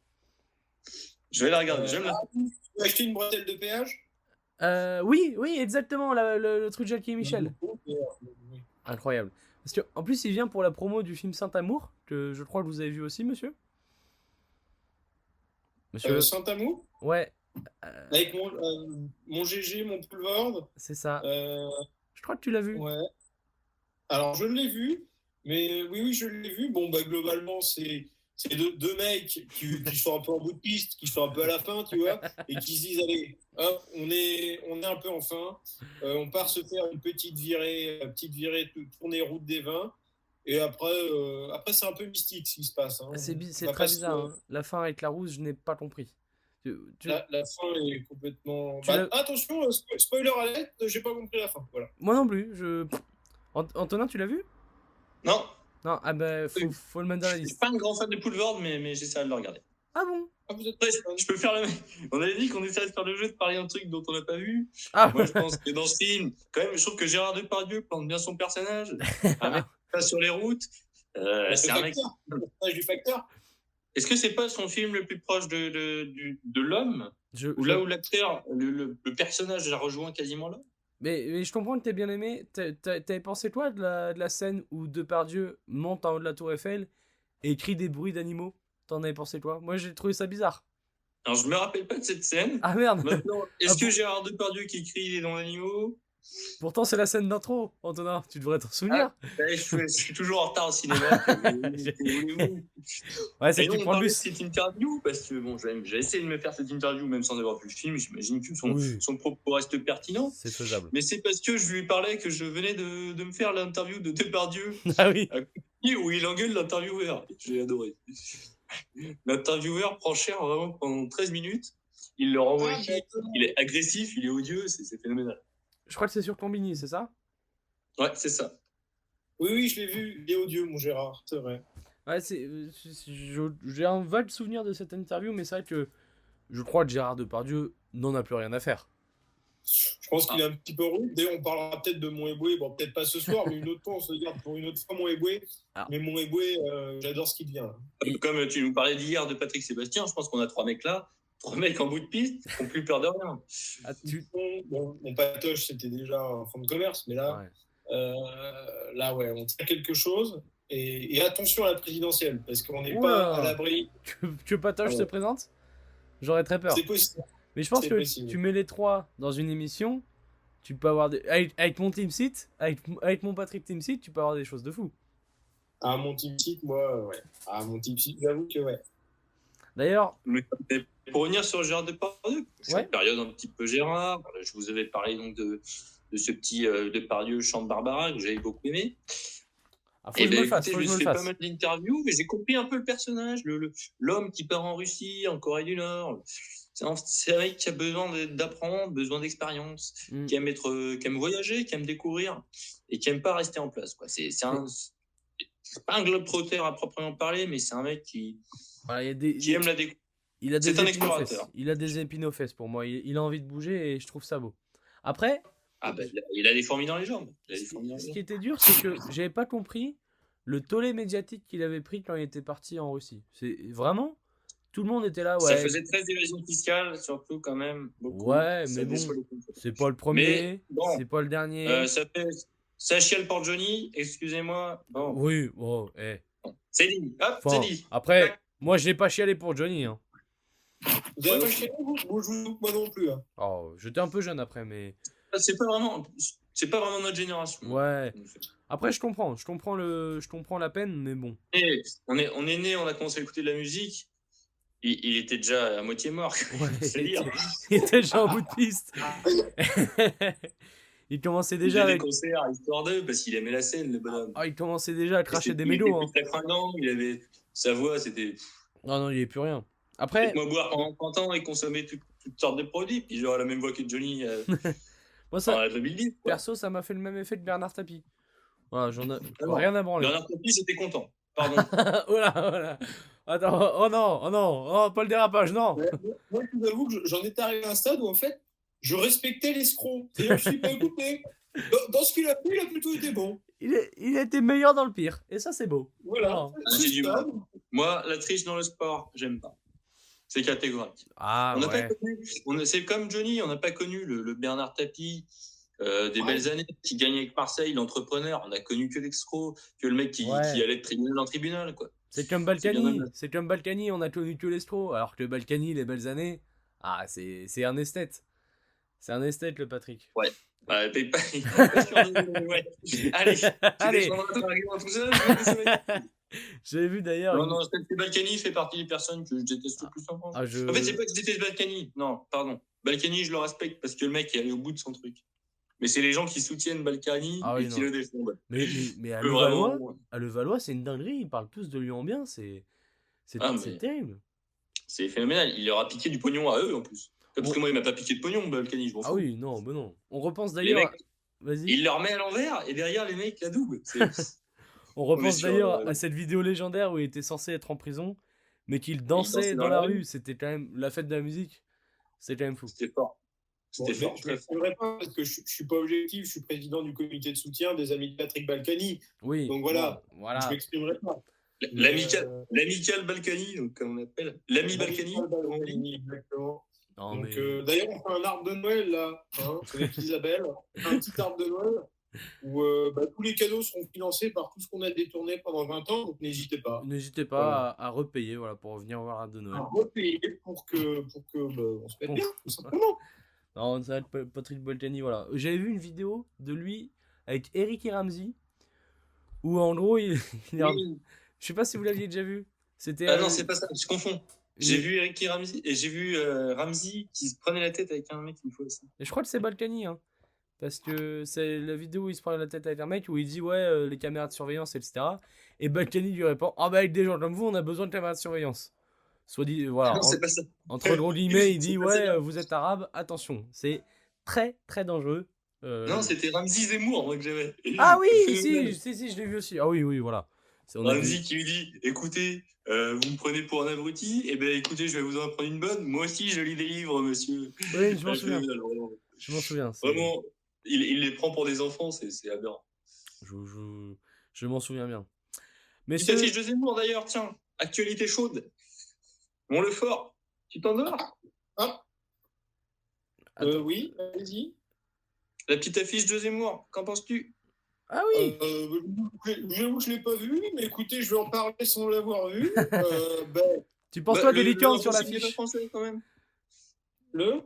Je vais la regarder. J'aime la. Tu veux acheter une bretelle de péage? Oui, exactement, le truc de Jackie et Michel. Incroyable. Parce que en plus, il vient pour la promo du film Saint-Amour, que je crois que vous avez vu aussi, monsieur. Saint-Amour? Ouais. Avec mon GG, mon Poulvord. C'est ça. crois que tu l'as vu. Ouais. Alors, je l'ai vu, mais oui, je l'ai vu. Bon, bah, globalement, c'est deux mecs qui sont un peu en bout de piste, qui sont un peu à la fin, tu vois, et qui se disent, allez, hein, on est un peu en fin, on part se faire une petite virée, tourner route des vins, et après c'est un peu mystique ce qui se passe. Hein. C'est On va très pas bizarre. Hein. La fin avec la rousse, je n'ai pas compris. La fin est complètement... tu Bah, l'as- attention, spoiler alert, j'ai pas compris la fin, voilà. Moi non plus. Antonin, tu l'as vu? Non, Non, ah bah, faut le mettre dans la je suis liste. pas un grand fan de Poulvord, mais j'essaie de le regarder. Ah bon? Ah, vous êtes Après, je peux faire le même. On avait dit qu'on essaierait de faire le jeu de parler d'un truc dont on n'a pas vu. Ah, Moi, je pense que dans ce film, quand même, je trouve que Gérard Depardieu plante bien son personnage. Un mec qui passe sur les routes. C'est un mec. Le personnage du facteur. Est-ce que c'est pas son film le plus proche de l'homme? Ou je- là où l'acteur, le personnage a rejoint quasiment l'homme? Mais je comprends que t'aies bien aimé. T'avais pensé quoi de la scène où Depardieu monte en haut de la tour Eiffel et crie des bruits d'animaux? T'en avais pensé quoi? Moi j'ai trouvé ça bizarre. Alors, je me rappelle pas de cette scène. Ah merde! Maintenant, est-ce Ah que bon Gérard Depardieu qui crie des noms d'animaux? Pourtant c'est la scène d'intro, Antonin, tu devrais t'en souvenir. Je suis toujours en retard au cinéma. Ouais, c'est Et que non, tu on prends le parlait de bus. cette interview parce que bon, j'ai essayé de me faire cette interview même sans avoir vu le film. J'imagine que Oui. son propos reste pertinent. C'est faisable. Mais c'est parce que je lui parlais que je venais de me faire l'interview de Depardieu Ah oui. où il engueule l'intervieweur. J'ai adoré. L'intervieweur prend cher vraiment pendant 13 minutes. Il le renvoie chier. Il est agressif, il est odieux, c'est phénoménal. Je crois que c'est sur Combini, c'est ça? Ouais, c'est ça. Oui, je l'ai vu. Il est odieux, mon Gérard, c'est vrai. Ouais, j'ai un vague souvenir de cette interview, mais c'est vrai que je crois que Gérard Depardieu n'en a plus rien à faire. Je pense qu'il est un petit peu rude. D'ailleurs, on parlera peut-être de Mon Eboué. Bon, peut-être pas ce soir, mais une autre fois, on se garde pour une autre fois Mon Eboué. Alors. Mais Mon Eboué, j'adore ce qu'il devient. Comme tu nous parlais d'hier de Patrick Sébastien, je pense qu'on a 3 mecs là, 3 mecs en bout de piste, qui n'ont plus peur de rien. Ah, Bon, mon patoche, c'était déjà un fonds de commerce, mais là, ouais, on tient quelque chose. Et attention à la présidentielle, parce qu'on n'est pas à l'abri. Que Patoche se présente? J'aurais très peur. C'est possible. Mais je pense que tu mets les trois dans une émission, tu peux avoir avec mon Team Seat, avec mon Patrick Team Seat, tu peux avoir des choses de fou. Ah, mon Team Seat, moi, ouais. Ah, mon Team Seat, j'avoue que ouais. D'ailleurs, pour revenir sur Gérard Depardieu, c'est une période un petit peu Gérard. Je vous avais parlé donc de ce petit Depardieu chant de Barbara que j'avais beaucoup aimé. Faut que je me le fasse. J'ai fait pas mal d'interviews, mais j'ai compris un peu le personnage, l'homme qui part en Russie, en Corée du Nord. C'est un mec qui a besoin d'apprendre, besoin d'expérience, qui aime voyager, qui aime découvrir et qui aime pas rester en place. C'est pas un globe-trotter à proprement parler, mais c'est un mec qui aime la découverte. C'est un explorateur. Il a des épines aux fesses pour moi. Il a envie de bouger et je trouve ça beau. Après, il a des fourmis dans les jambes. Ce qui était dur, c'est que j'avais pas compris le tollé médiatique qu'il avait pris quand il était parti en Russie. C'est vraiment, tout le monde était là. Ouais. Ça faisait 13 évasions fiscales, surtout quand même. Beaucoup. Ouais, mais bon, c'est pas le premier, c'est pas le dernier. Ça chiale pour Johnny, excusez-moi. Bon. Oui, bon, c'est dit. Hop, c'est dit. Après, moi, j'ai pas chialé pour Johnny. Hein. Vous avez pas chialé, vous? Moi non plus. Hein. Oh, j'étais un peu jeune après, mais. C'est pas vraiment notre génération. Ouais. Après, je comprends la peine, mais bon. Et on est né, on a commencé à écouter de la musique. Il était déjà à moitié mort. Ouais, il était déjà en bout de piste. Il commençait déjà avec des concerts, histoire d'eux, parce qu'il aimait la scène, le bonhomme. Il commençait déjà à cracher des mélos. Il avait sa voix, c'était. Non, il n'y avait plus rien. Après. Moi, boire pendant 30 ans et consommer toutes sortes de produits, puis genre la même voix que Johnny. Moi, ça, perso, ça m'a fait le même effet que Bernard Tapie. Voilà, j'en ai rien à branler. Bernard Tapie, j'étais content. Pardon. Voilà. Attends, oh non, pas le dérapage, non. Moi, je vous avoue que j'en étais arrivé à un stade où, en fait, je respectais l'escroc. C'est-à-dire que je suis pas écouté. Dans ce qu'il a fait, il a plutôt été bon. Il a été meilleur dans le pire. Et ça, c'est beau. Voilà. Moi, la triche dans le sport, j'aime pas. C'est catégorique. Ah, c'est comme Johnny, on n'a pas connu le Bernard Tapie des belles années qui gagne avec Marseille, l'entrepreneur. On a connu que l'escroc, que le mec qui allait de tribunal en tribunal, quoi. C'est comme Balkany, on a connu que l'escroc. Alors que Balkany, les belles années, c'est un esthète. C'est un esthète, le Patrick. Ouais. Bah, paye pas, il paye pas sur ouais. Allez, tu Allez. descendras ton argument tout seul, je vais te laisser avec. J'avais vu d'ailleurs. Non, non, Balkany fait partie des personnes que je déteste le plus en France. Ah, je... En fait, c'est pas que je déteste Balkany. Non, pardon. Balkany, je le respecte parce que le mec est allé au bout de son truc. Mais c'est les gens qui soutiennent Balkany Ah oui, et qui non. le défendent. Mais à Que Levallois, vraiment. C'est une dinguerie. Ils parlent tous de lui en bien. Ah, C'est mais terrible. c'est phénoménal. Il leur a piqué du pognon à eux en plus. Parce Bon. que moi, il m'a pas piqué de pognon, Balkany, je m'en fous. Ah oui, non, ben non. On repense Les d'ailleurs. mecs, Vas-y. il leur met à l'envers et derrière, les mecs la doublent. On repense sur, d'ailleurs à cette vidéo légendaire où il était censé être en prison, mais qu'il dansait dans la rue. C'était quand même la fête de la musique. C'était quand même fou. C'était fort. C'était Bon, fort. je ne l'exprimerai pas parce que je ne suis pas objectif. Je suis président du comité de soutien des amis de Patrick Balkany. Oui. Donc voilà, bon, voilà. je ne m'exprimerai pas. L'amical Balkany, donc, comme on appelle. L'ami Balkany. Exactement. Non, Donc, mais... d'ailleurs, on fait un arbre de Noël là, hein, avec Isabelle. Un petit arbre de Noël où tous les cadeaux seront financés par tout ce qu'on a détourné pendant 20 ans. Donc n'hésitez pas. N'hésitez pas à repayer pour revenir voir l'arbre de Noël. À repayer pour que on se mette bien, tout simplement. Non, ça va être Patrick Balkany, voilà. J'avais vu une vidéo de lui avec Eric et Ramsey où en gros, je sais pas si vous l'aviez déjà vu. C'était. Ah non, c'est pas ça, je confonds. J'ai vu Eric et Ramsey et j'ai vu Ramsey qui se prenait la tête avec un mec une fois aussi. Et je crois que c'est Balkany, hein. Parce que c'est la vidéo où il se prend la tête avec un mec où il dit ouais, les caméras de surveillance, etc. Et Balkany lui répond ah bah avec des gens comme vous, on a besoin de caméras de surveillance. Soit dit, voilà. Non, c'est pas ça. Entre gros guillemets, il dit ouais, vous êtes arabe, attention, c'est très très dangereux. Non, c'était Ramsey Zemmour moi que j'avais. Ah oui, si, je l'ai vu aussi. Ah oui, voilà. Ramsey qui lui dit écoutez, vous me prenez pour un abruti, et ben écoutez, je vais vous en prendre une bonne. Moi aussi, je lis des livres, monsieur. Oui, je m'en souviens. Je m'en souviens. Vraiment, il les prend pour des enfants, c'est aberrant. Je m'en souviens bien. Mais tu t'affiches de Zemmour d'ailleurs, tiens, actualité chaude. Mon Lefort, tu t'endors? Ah. Oui, allez-y. La petite affiche de Zemmour, qu'en penses-tu? Ah oui. J'avoue que je l'ai pas vu, mais écoutez, je vais en parler sans l'avoir vu. Tu penses toi des licornes sur l'affiche? Impossible n'est pas français quand même.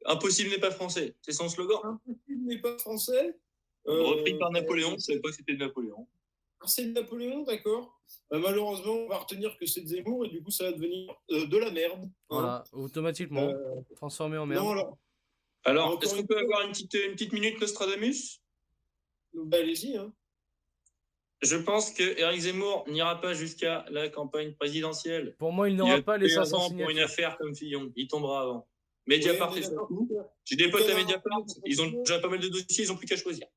Impossible n'est pas français, c'est son slogan. Impossible n'est pas français. Repris par Napoléon, je savais pas que c'était de Napoléon. C'est de Napoléon, d'accord. Malheureusement, on va retenir que c'est de Zemmour et du coup, ça va devenir de la merde. Voilà, automatiquement transformé en merde. Non, alors est-ce qu'on peut avoir une petite minute Nostradamus? Allez-y. Hein. Je pense que Éric Zemmour n'ira pas jusqu'à la campagne présidentielle. Pour moi, il n'aura pas les 500 signatures. Pour une affaire comme Fillon, il tombera avant. Mediapart est surtout. J'ai des potes à Mediapart, ils ont déjà pas mal de dossiers, ils n'ont plus qu'à choisir.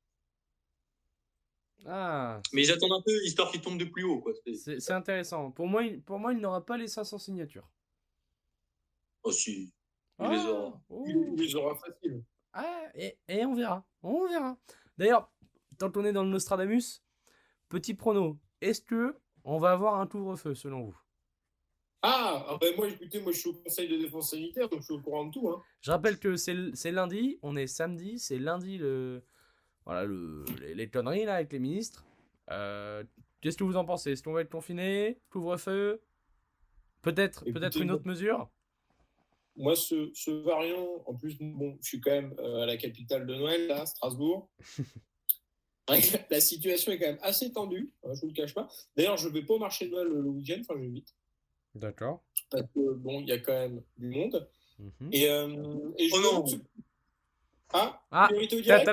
Ah. Mais ils attendent un peu, histoire qu'ils tombent de plus haut. C'est intéressant. Pour moi, il n'aura pas les 500 signatures. Oh si, il les aura. Il les aura facile. Ah, et on verra. D'ailleurs, tant qu'on est dans le Nostradamus, petit prono, est-ce que on va avoir un couvre-feu selon vous? Moi, écoutez, je suis au conseil de défense sanitaire, donc je suis au courant de tout. Hein. Je rappelle que c'est lundi, on est samedi, c'est lundi les conneries là avec les ministres. Qu'est-ce que vous en pensez? Est-ce qu'on va être confiné? Couvre-feu? Peut-être une autre mesure? Moi, ce variant, en plus, bon, je suis quand même à la capitale de Noël, là, Strasbourg. La situation est quand même assez tendue, je ne vous le cache pas. D'ailleurs, je ne vais pas au marché de Noël le week-end, enfin, j'évite. D'accord. Parce que, bon, il y a quand même du monde. Mm-hmm. Et je non. Priorité au direct.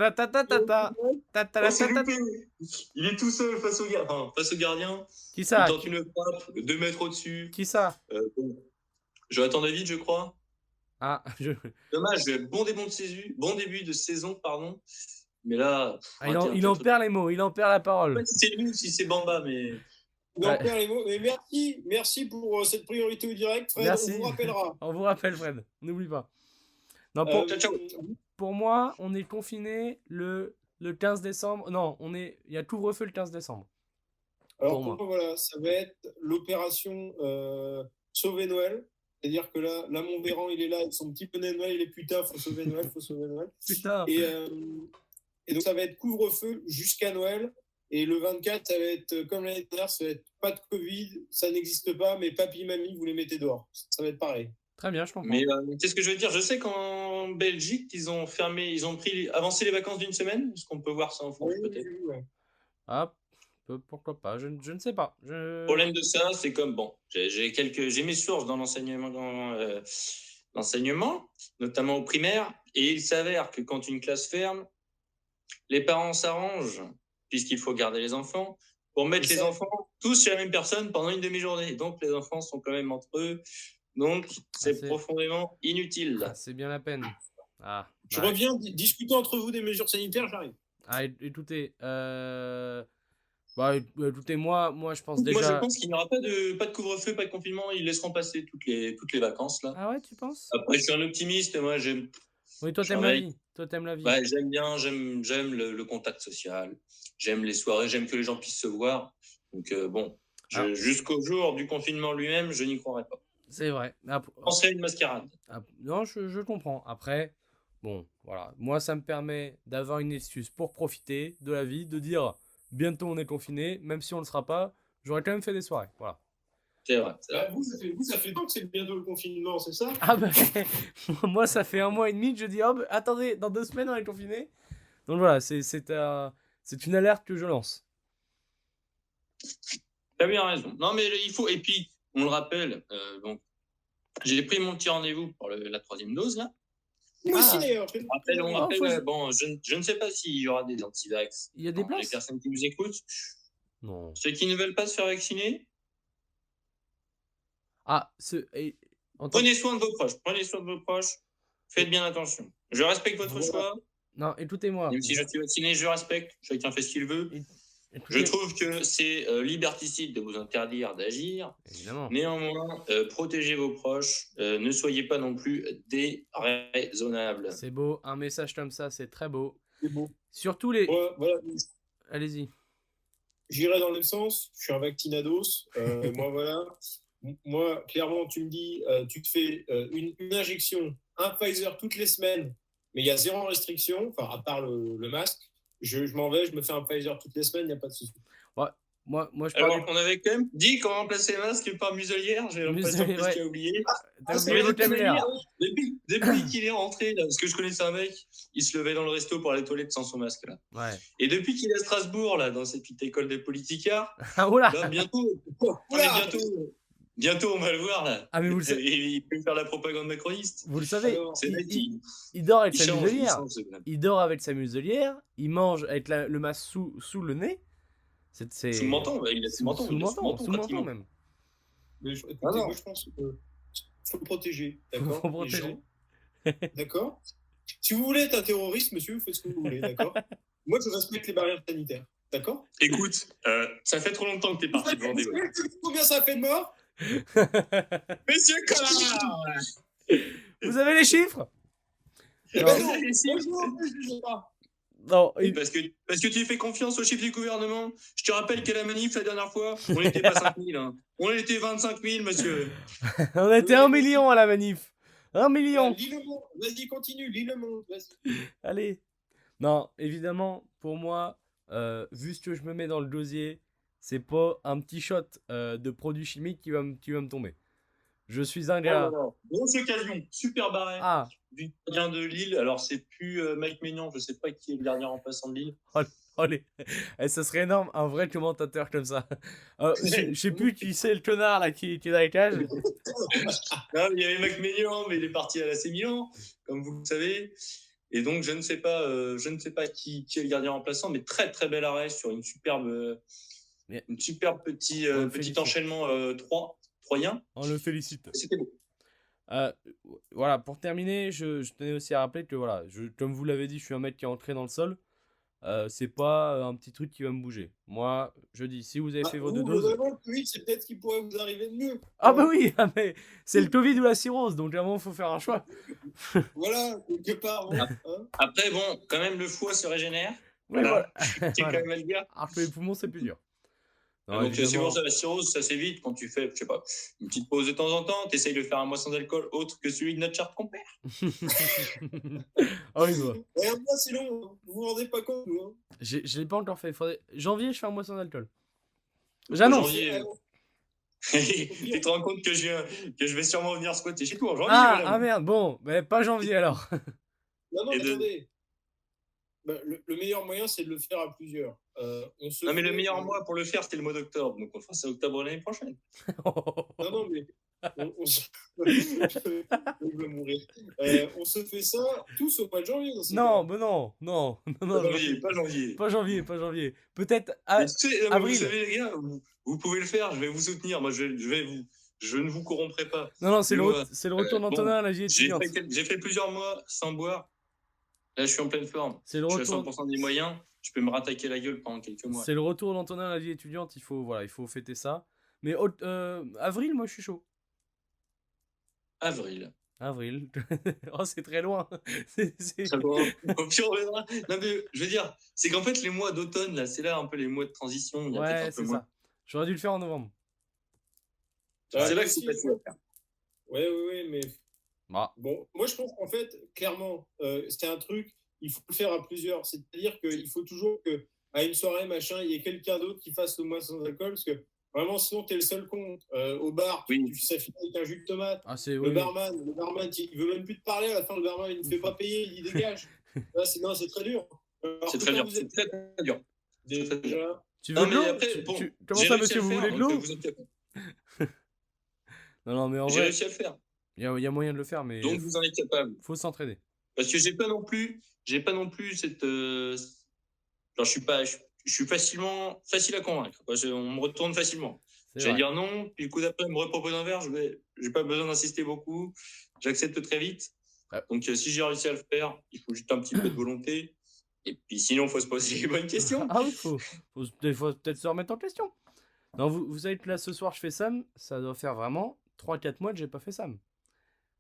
Il est tout seul face au gardien. Qui ça? Il tente une frappe 2 mètres au-dessus. Qui ça? Jonathan David, je crois. Dommage, bon début de saison, pardon. Mais là... il en perd les mots, il en perd la parole. Ouais, c'est lui ou si c'est Bamba, mais... Il en perd les mots. Mais merci pour cette priorité au direct, Fred. Merci. On vous rappellera. On vous rappelle, Fred. N'oublie pas. Non, pour moi, on est confiné le 15 décembre. Non, il y a couvre-feu le 15 décembre. Alors pour moi, voilà, ça va être l'opération Sauver Noël. C'est-à-dire que là, Montvéran, il est là avec son petit bonnet de Noël, il est putain, faut sauver Noël. Putain. Et donc ça va être couvre-feu jusqu'à Noël. Et le 24, ça va être comme l'année dernière, ça va être pas de Covid, ça n'existe pas, mais papy, mamie, vous les mettez dehors. Ça va être pareil. Très bien, je comprends. Mais qu'est-ce que je veux dire? Je sais qu'en en Belgique, ils ont avancé les vacances d'une semaine. Est-ce qu'on peut voir ça en France, peut-être? Ouais. Ah, pourquoi pas, je ne sais pas. Le problème de ça, c'est comme, bon, j'ai mes sources dans l'enseignement, notamment au primaire, et il s'avère que quand une classe ferme, les parents s'arrangent, puisqu'il faut garder les enfants, pour mettre les enfants tous chez la même personne pendant une demi-journée. Donc, les enfants sont quand même entre eux. Donc, c'est profondément inutile. C'est bien la peine. Je reviens, discutons entre vous des mesures sanitaires, j'arrive. Écoutez, écoutez, moi, je pense déjà... Moi, je pense qu'il n'y aura pas de couvre-feu, pas de confinement. Ils laisseront passer toutes les vacances, là. Ah ouais, tu penses? Après, je suis un optimiste. Moi, j'aime... Oui, toi, t'aimes la vie. Toi, t'aimes la vie. Ouais, j'aime bien, j'aime le contact social. J'aime les soirées, j'aime que les gens puissent se voir. Donc, bon, jusqu'au jour du confinement lui-même, je n'y croirais pas. C'est vrai. On serait une mascarade. Non, je comprends. Après, bon, voilà. Moi, ça me permet d'avoir une excuse pour profiter de la vie, de dire bientôt on est confiné, même si on ne le sera pas, j'aurais quand même fait des soirées. Voilà. C'est vrai. Vous, ça fait tant que c'est bientôt le confinement, c'est ça? Ah bah, moi, ça fait 1 mois et demi que je dis, oh, bah, attendez, dans 2 semaines on est confiné. Donc voilà, c'est une alerte que je lance. T'as bien raison. Non, mais il faut. Et puis, on le rappelle, donc, j'ai pris mon petit rendez-vous pour la 3e dose, là. Moi aussi, d'ailleurs. On rappelle, bon, je ne sais pas s'il y aura des anti-vax. Il y a des places? Les personnes qui nous écoutent. Non. Ceux qui ne veulent pas se faire vacciner. Prenez soin de vos proches. Faites bien attention. Je respecte votre choix. Non, écoutez-moi. Même si je suis vacciné, je respecte. Chacun fait ce qu'il veut. Je trouve que c'est liberticide de vous interdire d'agir. Évidemment. Néanmoins, protégez vos proches. Ne soyez pas non plus déraisonnables. C'est beau. Un message comme ça, c'est très beau. C'est beau. Surtout les... Voilà. Allez-y. J'irai dans le même sens. Je suis un vaccinados. Moi, voilà. Moi, clairement, tu me dis, tu te fais une injection, un Pfizer toutes les semaines, mais il y a 0 restriction, enfin, à part le masque. Je m'en vais, je me fais un Pfizer toutes les semaines, il n'y a pas de souci. Ouais, moi je parle... Alors qu'on avait quand même dit qu'on remplaçait les masques par muselière, j'ai l'impression que tu as oublié. T'as oublié vocabulaire. Depuis qu'il est rentré, là, parce que je connaissais un mec, il se levait dans le resto pour aller aux toilettes sans son masque. Là. Ouais. Et depuis qu'il est à Strasbourg, là, dans cette petite école des politicards, là, bientôt on va le voir là. Ah, mais vous le savez. Et il peut faire la propagande macroniste. Vous le savez, il dort avec sa muselière. Il dort avec sa muselière, il mange avec le masque sous le nez. Sous le menton, il a sous le menton même. Mais moi je pense qu'il faut le protéger, d'accord? Faut protéger. D'accord? Si vous voulez être un terroriste, monsieur, vous faites ce que vous voulez, d'accord? Moi je respecte les barrières sanitaires, d'accord? Écoute, ça fait trop longtemps que t'es parti de Vendée. Combien ça fait de morts? Monsieur connard! Vous avez les chiffres? Non, parce que tu fais confiance aux chiffres du gouvernement. Je te rappelle qu'à la manif, la dernière fois, on n'était pas 5 000. Hein. On était 25 000, monsieur. On était 1 million à la manif. 1 million. Lis le monde. Vas-y, continue. Lis le monde. Vas-y. Allez. Non, évidemment, pour moi, vu ce que je me mets dans le dosier, c'est pas un petit shot de produits chimiques qui va me tomber. Je suis un gars. Grosse occasion, super barré. Du gardien de Lille. Alors, c'est plus Mike Maignan, je sais pas qui est le gardien remplaçant de Lille. Ça serait énorme, un vrai commentateur comme ça. Je sais plus qui c'est le connard là qui est dans les cages. Non, il y avait Mike Maignan, mais il est parti à l'AC Milan, comme vous le savez. Et donc, je ne sais pas qui est le gardien remplaçant, mais très très bel arrêt sur une superbe petit enchaînement troyen. On le félicite. C'était beau. Voilà, pour terminer, je tenais aussi à rappeler que voilà, comme vous l'avez dit, je suis un mec qui est entré dans le sol. C'est pas un petit truc qui va me bouger. Moi, je dis, si vous avez fait vos 2 doses. Le Covid, c'est peut-être qu'il pourrait vous arriver de mieux. Ah bah oui, mais c'est le Covid ou la cirrhose, donc à un moment, il faut faire un choix. Voilà, quelque part. Après, bon, quand même, le foie se régénère. Voilà. C'est quand même à le dire. Alors que les poumons, c'est plus dur. Non, donc, c'est pour ça, la cirrhose, ça s'évite quand tu fais, je sais pas, une petite pause de temps en temps, tu essayes de faire un moisson d'alcool autre que celui de notre cher compère. Ah oui, bah. Et un mois, c'est long, vous vous rendez pas compte, vous. Je l'ai pas encore fait. Janvier, je fais un moisson d'alcool. J'annonce. Tu te rends compte que je vais sûrement venir squatter chez toi en janvier, Ah, madame. ah merde, bon, bah, pas janvier alors. Non, non, Et mais de- attendez. Bah, le meilleur moyen, c'est de le faire à plusieurs. On se Non, mais le fait- meilleur mois pour le faire, c'était le mois d'octobre. Donc, on fera ça octobre l'année prochaine. Non, non, mais on se... Je vais mourir. On se fait ça tous au mois de janvier dans ces Non, cas. mais non, non, non, Janvier, pas janvier. pas janvier, pas janvier. Peut-être Mais tu sais, non, mais vous avril. savez, les gars, vous pouvez le faire. Je vais vous soutenir. Moi, je ne vous corromprai pas. Non, c'est Mais moi, c'est le retour bon, d'Antonin à la vie étudiante. j'ai fait plusieurs mois sans boire. Là, je suis en pleine forme. C'est le Je suis à retour. 100% des moyens. Je peux me rattaquer la gueule pendant quelques mois. C'est le retour d'Antonin à la vie étudiante. Il faut fêter ça. Mais avril, moi, je suis chaud. Avril. Avril. Oh, c'est très loin. Très bon. Au pire, on verra. Non, mais je veux dire, c'est qu'en fait, les mois d'automne, là, c'est là un peu les mois de transition. Il y a peut-être Ouais, un peu c'est moins. ça. J'aurais dû le faire en novembre. C'est là que si, c'est facile à faire. Ouais, mais Bah, bon, moi je pense qu'en fait, clairement, c'est un truc, il faut le faire à plusieurs. C'est-à-dire qu'il faut toujours que à une soirée, machin, il y ait quelqu'un d'autre qui fasse le moins sans alcool, parce que vraiment, sinon, t'es le seul con. Au bar, ça finit avec un jus de tomate. ah, c'est Le barman, il veut même plus te parler. À la fin, le barman, il ne fait pas payer, il dit dégage. Là, c'est très dur. Alors C'est que très quand dur. vous C'est êtes très, très dur. déjà, tu Non, veux de mais l'eau après, bon, Comment j'ai ça, réussi monsieur, à le vous faire, voulez de donc, l'eau vous inquiétez pas. Non, mais en J'ai vrai, réussi à le faire. il y a moyen de le faire, mais Donc, vous en êtes capable. faut s'entraîner. Parce que j'ai pas non plus cette. Genre, je suis facile à convaincre. On me retourne facilement. C'est J'allais vrai. dire non, puis le coup d'après, me repropose un verre, j'ai pas besoin d'insister beaucoup. J'accepte très vite. Ouais. Donc, si j'ai réussi à le faire, il faut juste un petit peu de volonté. Et puis, sinon, il faut se poser les bonnes questions. Ah oui, faut des fois peut-être se remettre en question. Non, vous savez que là, ce soir, je fais Sam. Ça doit faire vraiment 3-4 mois que j'ai pas fait Sam.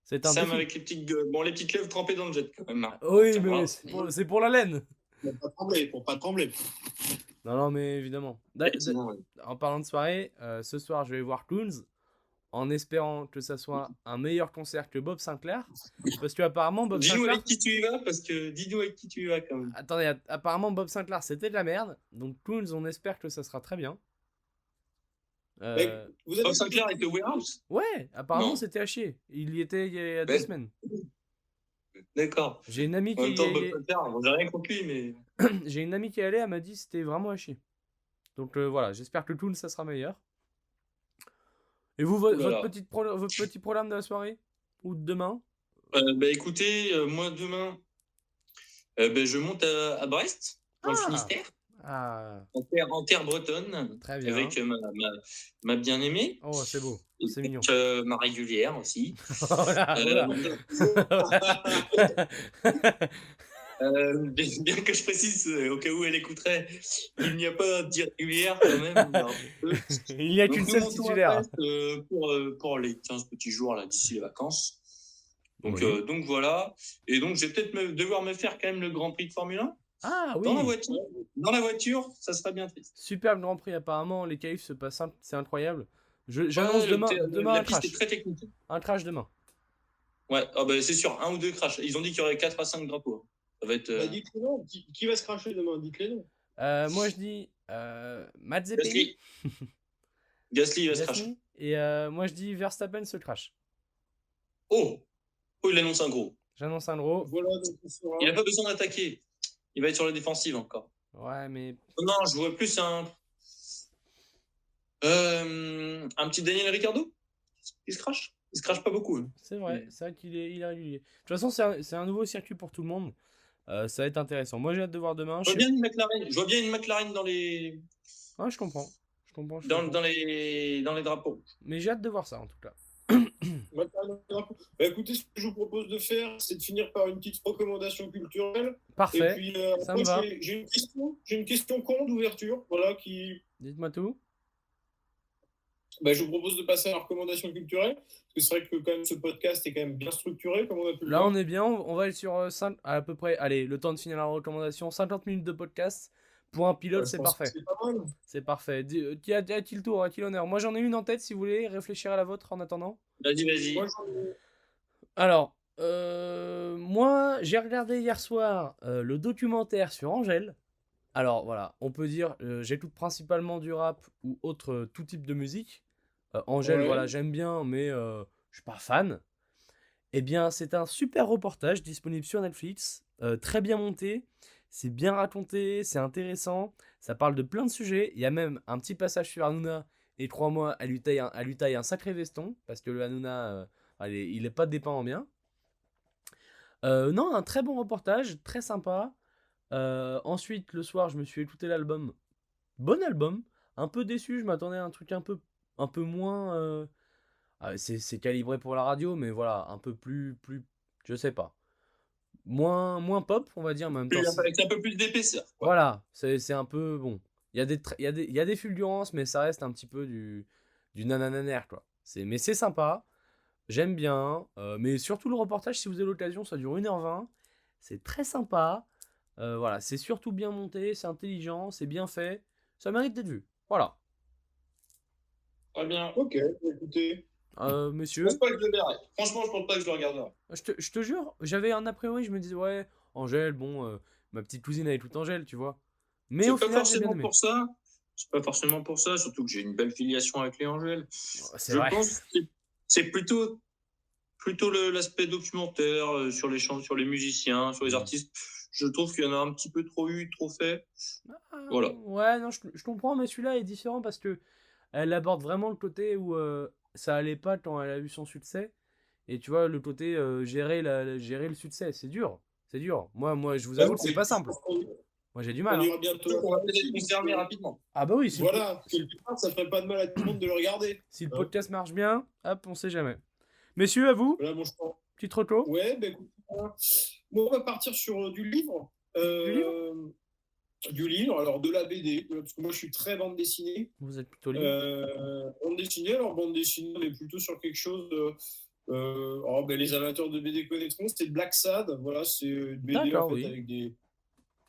C'est un Sam défi. avec les petites lèvres trempées dans le jet, quand même. Hein. Oui, Tiens, mais voilà. c'est pour la laine. pour pas trembler. Non, mais évidemment. Sinon, ouais. En parlant de soirée, ce soir, je vais voir Clowns en espérant que ça soit un meilleur concert que Bob Sinclair. Parce que apparemment, Bob Dis-nous Sinclair. avec qui tu y vas, parce que dis-nous avec qui tu y vas quand même. Attendez, apparemment, Bob Sinclair, c'était de la merde. Donc, Clowns, on espère que ça sera très bien. Vous avez Bob Sinclair avec le Warehouse. Ouais, apparemment, Non. c'était à chier. Il y était il y a 2 semaines. D'accord. J'ai une amie En même temps, qui Bob Sinclair, j'ai rien contre lui, mais. J'ai une amie qui est allée, elle m'a dit que c'était vraiment à chier. Donc voilà, j'espère que Clown ça sera meilleur. Et vous, votre petit programme de la soirée ou de demain? Écoutez, moi demain, je monte à Brest, dans le Finistère, Ah, en terre bretonne, très bien. avec ma bien-aimée. Oh, c'est beau, c'est et mignon. ma régulière aussi. Voilà, Bien que je précise, au cas où elle écouterait, il n'y a pas d'irrégulière quand même. Il n'y a qu'une seule titulaire. Pour les 15 petits jours là d'ici les vacances. Donc, Oui. donc voilà. Et donc, je vais peut-être devoir me faire quand même le Grand Prix de Formule 1. Ah oui. Dans la voiture, ça sera bien triste. Superbe Grand Prix apparemment, les qualifs se passent, c'est incroyable. J'annonce demain la un piste crash. est très technique. Un crash demain. Ouais, c'est sûr, 1 ou 2 crashs. Ils ont dit qu'il y aurait 4 à 5 drapeaux. Ça va être. Dites-les non. Qui va se cracher demain? Dites-les non. Moi je dis Mazepin. Gasly va se cracher. Et moi je dis Verstappen se crash. Oh, il annonce un gros. J'annonce un gros. Voilà, il n'a pas besoin d'attaquer. Il va être sur la défensive encore. Ouais, mais. Non, je vois plus un petit Daniel Ricciardo. Il se crache. Il se crache pas beaucoup. Hein. C'est vrai, c'est vrai qu'il est régulier. De toute façon, c'est un nouveau circuit pour tout le monde. Ça va être intéressant. Moi, j'ai hâte de voir demain. Je vois bien une McLaren dans les. Ouais, je comprends. Dans les drapeaux. Mais j'ai hâte de voir ça en tout cas. Écoutez, ce que je vous propose de faire, c'est de finir par une petite recommandation culturelle. Parfait. Et puis, ça me va. J'ai une question con d'ouverture, voilà, qui. Dites-moi tout. Je vous propose de passer à la recommandation culturelle, parce que c'est vrai que quand même ce podcast est quand même bien structuré, comme on a pu le Là, voir. on est bien. On va aller sur à peu près. Allez, le temps de finir la recommandation. 50 minutes de podcast. Pour un pilote, c'est parfait. C'est pas mal. C'est parfait. Qui a-t-il le tour? À qui l'honneur? Moi, j'en ai une en tête, si vous voulez réfléchir à la vôtre en attendant. Vas-y. Alors, moi, j'ai regardé hier soir le documentaire sur Angèle. Alors, voilà, on peut dire, j'écoute principalement du rap ou autre tout type de musique. Angèle, Ouais. voilà, j'aime bien, mais je suis pas fan. Eh bien, c'est un super reportage disponible sur Netflix, très bien monté, c'est bien raconté, c'est intéressant, ça parle de plein de sujets. Il y a même un petit passage sur Hanouna, et crois-moi, elle lui taille un sacré veston, parce que le Hanouna, il est pas dépeint en bien. Non, un très bon reportage, très sympa. Ensuite, le soir, je me suis écouté l'album. Bon album, un peu déçu, je m'attendais à un truc un peu moins. C'est calibré pour la radio, mais voilà, un peu plus, je sais pas. Moins pop, on va dire, mais en même temps. Avec un peu plus d'épaisseur, quoi. Voilà, c'est un peu bon. Il y a des fulgurances, mais ça reste un petit peu du nanananer, quoi. Mais c'est sympa, j'aime bien. Mais surtout le reportage, si vous avez l'occasion, ça dure 1h20. C'est très sympa. Voilà, c'est surtout bien monté, c'est intelligent, c'est bien fait. Ça mérite d'être vu. Voilà. Très bien. Ok, écoutez. Je Messieurs, pense pas que je le verrai. Franchement, je pense pas que je le regarderai. je te jure, j'avais un a priori, je me disais, ouais, Angèle, bon, ma petite cousine elle est toute Angèle, tu vois. Mais au C'est pas final, j'ai bien forcément aimé. pour ça. C'est pas forcément pour ça, surtout que j'ai une belle filiation avec les Angèles. C'est Je vrai. pense que c'est plutôt l'aspect documentaire sur les chants, sur les musiciens, sur les artistes. Je trouve qu'il y en a un petit peu trop eu, trop fait. Voilà. Ouais, non, je comprends, mais celui-là est différent parce que elle aborde vraiment le côté où ça allait pas quand elle a eu son succès. Et tu vois, le côté gérer le succès, c'est dur. C'est dur. Moi, je vous avoue que c'est pas simple. Moi, j'ai du mal. On Hein. ira bientôt. On va peut-être être concerné rapidement. Ah bah oui, Voilà, quelque part, ça ferait pas de mal à tout le monde de le regarder. si le Hein. podcast marche bien, hop, on sait jamais. Messieurs, à vous, Voilà, bon, je pense. petit reco Ouais, ben écoute, bon, on va partir sur du livre. du livre. Du livre, alors de la BD, parce que moi je suis très bande dessinée. Vous êtes plutôt libre. Bande dessinée, alors bande dessinée, on est plutôt sur quelque chose. Les amateurs de BD connaîtront, c'était Black Sad. Voilà, c'est une BD en D'accord, fait oui. avec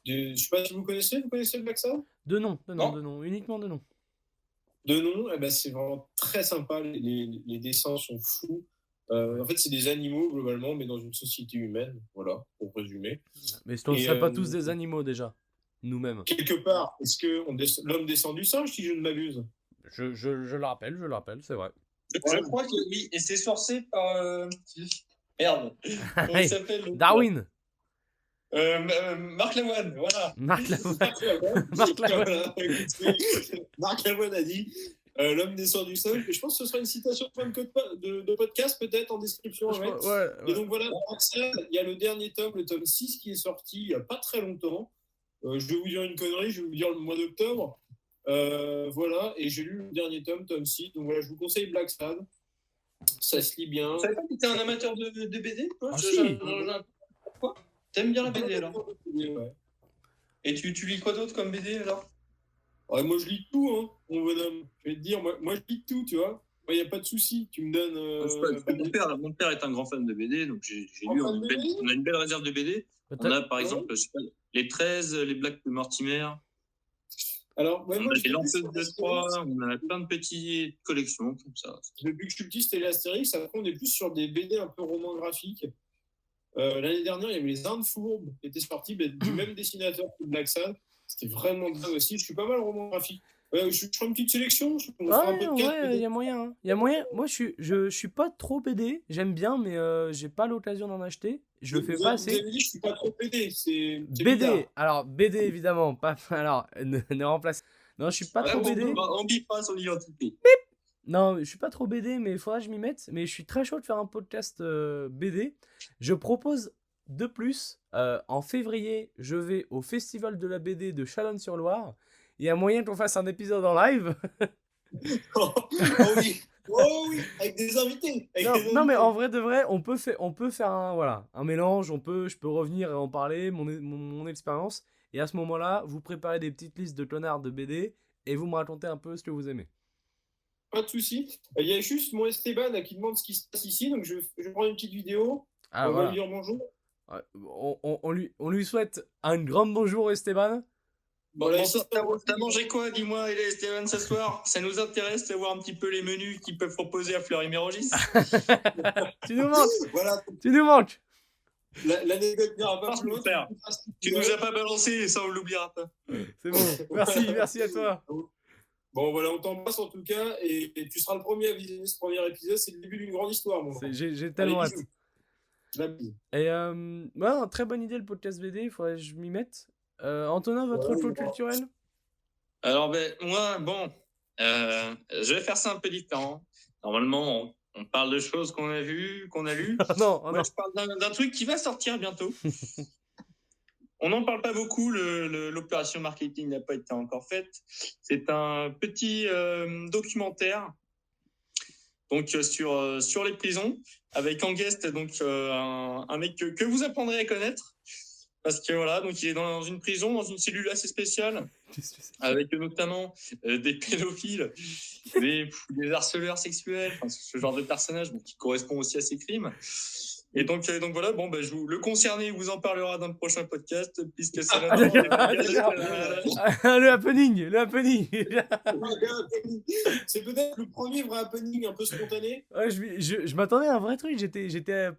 je sais pas si vous connaissez le Black Sad? De nom, Non. uniquement de nom. De nom, eh ben, c'est vraiment très sympa. Les dessins sont fous. En fait, c'est des animaux globalement, mais dans une société humaine. Voilà, pour résumer. Mais est-ce qu'on ne Et, serait pas tous des animaux déjà nous-mêmes? Quelque part, est-ce que l'homme descend du singe, si je ne m'abuse? Je le rappelle, c'est vrai. Je crois que oui, et c'est sourcé par. Merde. Comment il s'appelle Darwin. Marc Lavoine, voilà. Marc Lavoine. Marc Lavoine. Marc Lavoine a dit l'homme descend du singe. Et je pense que ce sera une citation de fin de podcast, peut-être en description. Ouais. Et donc voilà, il y a le dernier tome, le tome 6, qui est sorti il n'y a pas très longtemps. Je vais vous dire une connerie, je vais vous dire le mois d'octobre. Voilà, et j'ai lu le dernier tome 6. Donc voilà, je vous conseille Black Sad. Ça se lit bien. Tu savais pas que t'étais un amateur de BD, toi? Ah, si. Pourquoi? T'aimes bien la BD alors? Ouais. Et tu lis quoi d'autre comme BD alors? Ouais, moi je lis tout, hein, mon bonhomme. Je vais te dire, moi je lis tout, tu vois. Il n'y a pas de souci. Tu me donnes. Mon père est un grand fan de BD, donc j'ai lu. On a une belle réserve de BD. On a par exemple, je sais pas, les 13, les Black de Mortimer. Alors, ouais, on a des Lanceuses de Troie, on a plein de petites collections comme ça. Depuis que je suis petit, c'était les Astérix. Après, on est plus sur des BD un peu romans graphiques. L'année dernière, il y avait les Indes fourbes qui étaient sortis du même dessinateur que Black Sad. C'était vraiment bien aussi. Je suis pas mal roman graphique. Je ferai une petite sélection. Il y a moyen. Hein. Y a moyen. Moi, je suis pas trop BD. J'aime bien, mais j'ai pas l'occasion d'en acheter. Je le fais pas assez. Vous avez dit, je suis pas trop BD. C'est BD. bizarre. Alors, BD, évidemment. Pas... Alors, ne remplace. Non, je suis pas trop BD. On bip pas son identité. Non, je suis pas trop BD, mais il faudra que je m'y mette. Mais je suis très chaud de faire un podcast BD. Je propose de plus. En février, je vais au Festival de la BD de Chalonnes-sur-Loire. Il y a moyen qu'on fasse un épisode en live. Oh oui, avec des invités. Non, mais en vrai de vrai, on peut faire un mélange. Je peux revenir et en parler, mon expérience. Et à ce moment-là, vous préparez des petites listes de connards de BD et vous me racontez un peu ce que vous aimez. Pas de souci. Il y a juste mon Esteban qui demande ce qui se passe ici, donc je prends une petite vidéo. On va lui dire bonjour. On lui souhaite un grand bonjour, Esteban. Bon, t'as mangé quoi, dis-moi, Esteban, ce soir? Ça nous intéresse de voir un petit peu les menus qu'ils peuvent proposer à Fleury-Mérogis. Tu nous manques. Voilà. Tu nous manques. L'anecdote n'ira pas plus loin. Tu nous as pas balancé, ça on l'oubliera pas. C'est bon. Merci à toi. Bon, voilà, on t'embrasse en tout cas, et tu seras le premier à visionner ce premier épisode. C'est le début d'une grande histoire, mon grand. J'ai tellement Allez, hâte. bisous. La bise. Et ouais, très bonne idée le podcast BD, il faudrait que je m'y mette. Antonin, votre Ouais, auto ouais. culturel? Alors, ben, moi, bon, je vais faire ça un peu différent. Normalement, on parle de choses qu'on a vues, qu'on a lues. Non, Moi, non. je parle d'un truc qui va sortir bientôt. On n'en parle pas beaucoup, l'opération marketing n'a pas été encore faite. C'est un petit documentaire donc, sur les prisons, avec en guest donc, un mec que vous apprendrez à connaître. Parce que voilà, donc il est dans une prison, dans une cellule assez spéciale, avec notamment des pédophiles, des harceleurs sexuels, enfin, ce genre de personnage bon, qui correspond aussi à ces crimes. Et donc voilà, bon, bah, le concerné vous en parlera dans le prochain podcast, puisque c'est là. Le happening, le happening. C'est peut-être le premier vrai happening un peu spontané. Ouais, je m'attendais à un vrai truc, j'étais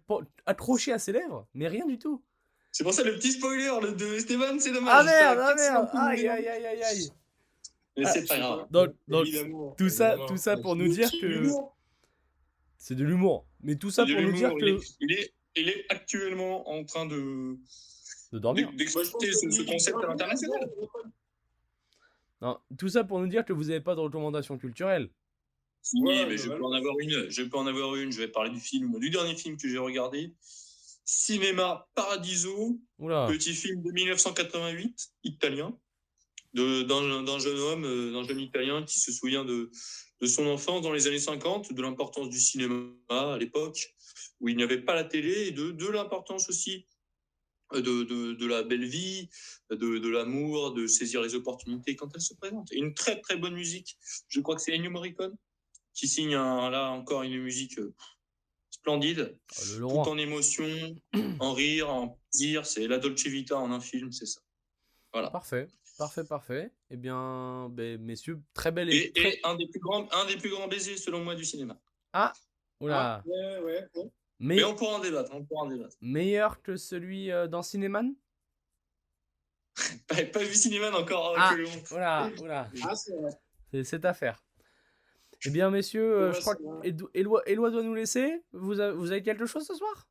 accroché à ses lèvres, mais rien du tout. C'est pour ça le petit spoiler de Esteban, c'est dommage. Ah merde, aïe, aïe, aïe, aïe, aïe. Mais c'est pas grave. Donc, Évidemment, tout ça pour nous dire C'est que l'humour. c'est de l'humour. Mais tout ça C'est pour de nous dire l'humour. que Il est actuellement en train de dormir. Moi, je pense d'exploiter que ce concept à l'international. Non, tout ça pour nous dire que vous n'avez pas de recommandations culturelles. Si, Ouais, mais je peux en avoir une. Je vais parler du dernier film que j'ai regardé. Cinéma Paradiso, Oula. petit film de 1988, italien, d'un jeune homme, d'un jeune italien qui se souvient de son enfance dans les années 50, de l'importance du cinéma à l'époque, où il n'y avait pas la télé, et de l'importance aussi de la belle vie, de l'amour, de saisir les opportunités quand elles se présentent. Et une très très bonne musique, je crois que c'est Ennio Morricone, qui signe là encore une musique splendide, Le tout roi. en émotion, en rire, en plaisir. C'est la Dolce Vita en un film, c'est ça. Voilà. Parfait. Eh bien, messieurs, très belle Et un des plus grands baisers, selon moi, du cinéma. Ah, oula. Ah, ouais. Mais on pourra en débattre. Meilleur que celui dans Cinéman? Pas vu Cinéman encore. Ah, que le monde. oula. Ah, c'est vrai. C'est affaire. Eh bien, messieurs, Ouais, je crois c'est que Éloi doit nous laisser. Vous avez quelque chose ce soir?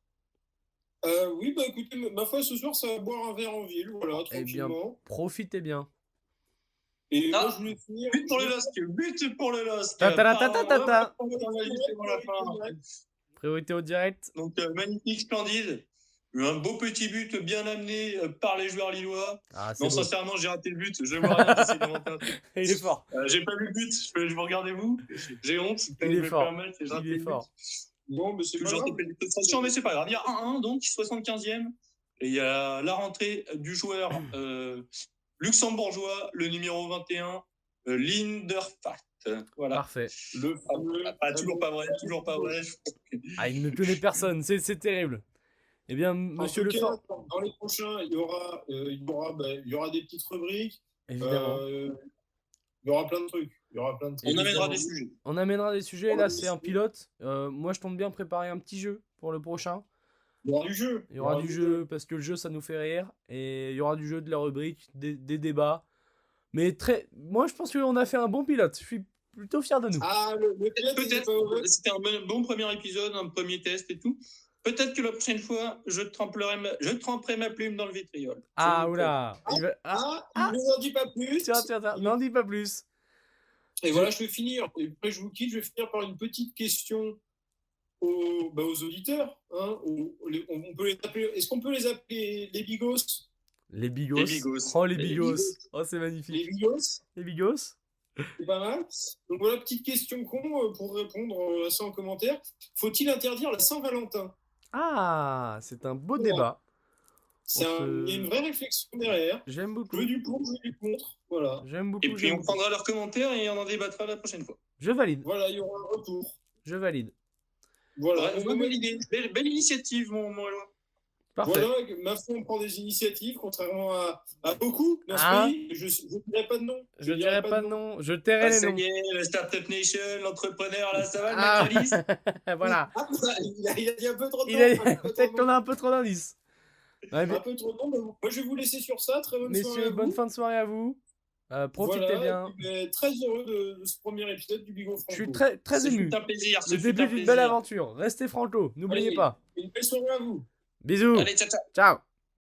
Oui, bah écoutez, ma foi, ce soir, ça va boire un verre en ville, voilà, Eh bien, tranquillement. profitez bien. Et Ah, moi, je voulais finir. But pour le LOSC. Ta-ta-ta-ta-ta-ta. Pour la fin. Priorité au direct. Donc, magnifique, splendide. Un beau petit but bien amené par les joueurs lillois. Ah, c'est Non, beau. sincèrement, j'ai raté le but. Je vois rien, j'essaie d'inventer un truc. Il est fort. J'ai pas vu le but. Je vous regardez-vous. J'ai honte. Il est fort. Il Il est fort. Bon, mais c'est pas grave. Mais c'est pas grave. Il y a 1-1, donc 75e. Et il y a la rentrée du joueur luxembourgeois, le numéro 21, Linderfart. Voilà. Parfait. Le fameux. Toujours pas vrai. Ah, il ne connaît personne. C'est terrible. Eh bien, monsieur En tout cas, Lefort. dans les prochains, il y aura des petites rubriques. Évidemment. Il y aura plein de trucs. On amènera des sujets. On amènera des sujets. Là, c'est un pilote. Moi, je compte bien préparer un petit jeu pour le prochain. Il y aura du jeu. Il y aura du jeu parce que le jeu, ça nous fait rire. Et il y aura du jeu, de la rubrique, des débats. Mais moi, je pense qu'on a fait un bon pilote. Je suis plutôt fier de nous. Ah, le pilote, Peut-être. C'était un bon premier épisode, un premier test et tout. Peut-être que la prochaine fois, je tremperai ma plume dans le vitriol. Ah, oula. Il ne n'en dit pas plus. Tiens, n'en dis pas plus. Et voilà, je vais finir. Et après, je vous quitte. Je vais finir par une petite question aux auditeurs. Hein, on peut les appeler. Est-ce qu'on peut les appeler les bigos? Les bigos. Les bigos. Oh, les bigos. Oh, c'est magnifique. Les bigos. Les bigos. C'est pas mal. Donc voilà, petite question con pour répondre à ça en commentaire. Faut-il interdire la Saint-Valentin? Ah, c'est un beau Voilà. débat. Il y a une vraie réflexion derrière. J'aime beaucoup. Je veux du pour, je veux du contre. Voilà. J'aime beaucoup. Et puis on prendra leurs commentaires et on en débattra la prochaine fois. Je valide. Voilà, il y aura un retour. Je valide. Voilà. Belle idée. Belle initiative, mon Éloi. Parfait. Voilà, ma foi, on prend des initiatives, contrairement à beaucoup dans ce pays. Je ne dirai pas de nom. Je dirai pas de nom. Je tairai les noms. Ça y est, le Startup Nation, l'entrepreneur, là, ça va, le macaliste. Voilà. Il a dit un peu trop de nom. Peut-être qu'on a un peu trop d'indices. Un peu trop de nom. Moi, je vais vous laisser sur ça. Très bonne soirée. Messieurs, bonne fin de soirée à vous. Profitez Voilà, bien. et puis, ben, très heureux de ce premier épisode du Bigot Franco. Je suis très, très Ce ému. fut un plaisir. Le début d'une belle aventure. Restez franco, n'oubliez Allez, pas. une belle soirée à vous. Bisous. Allez, ciao, ciao. Ciao.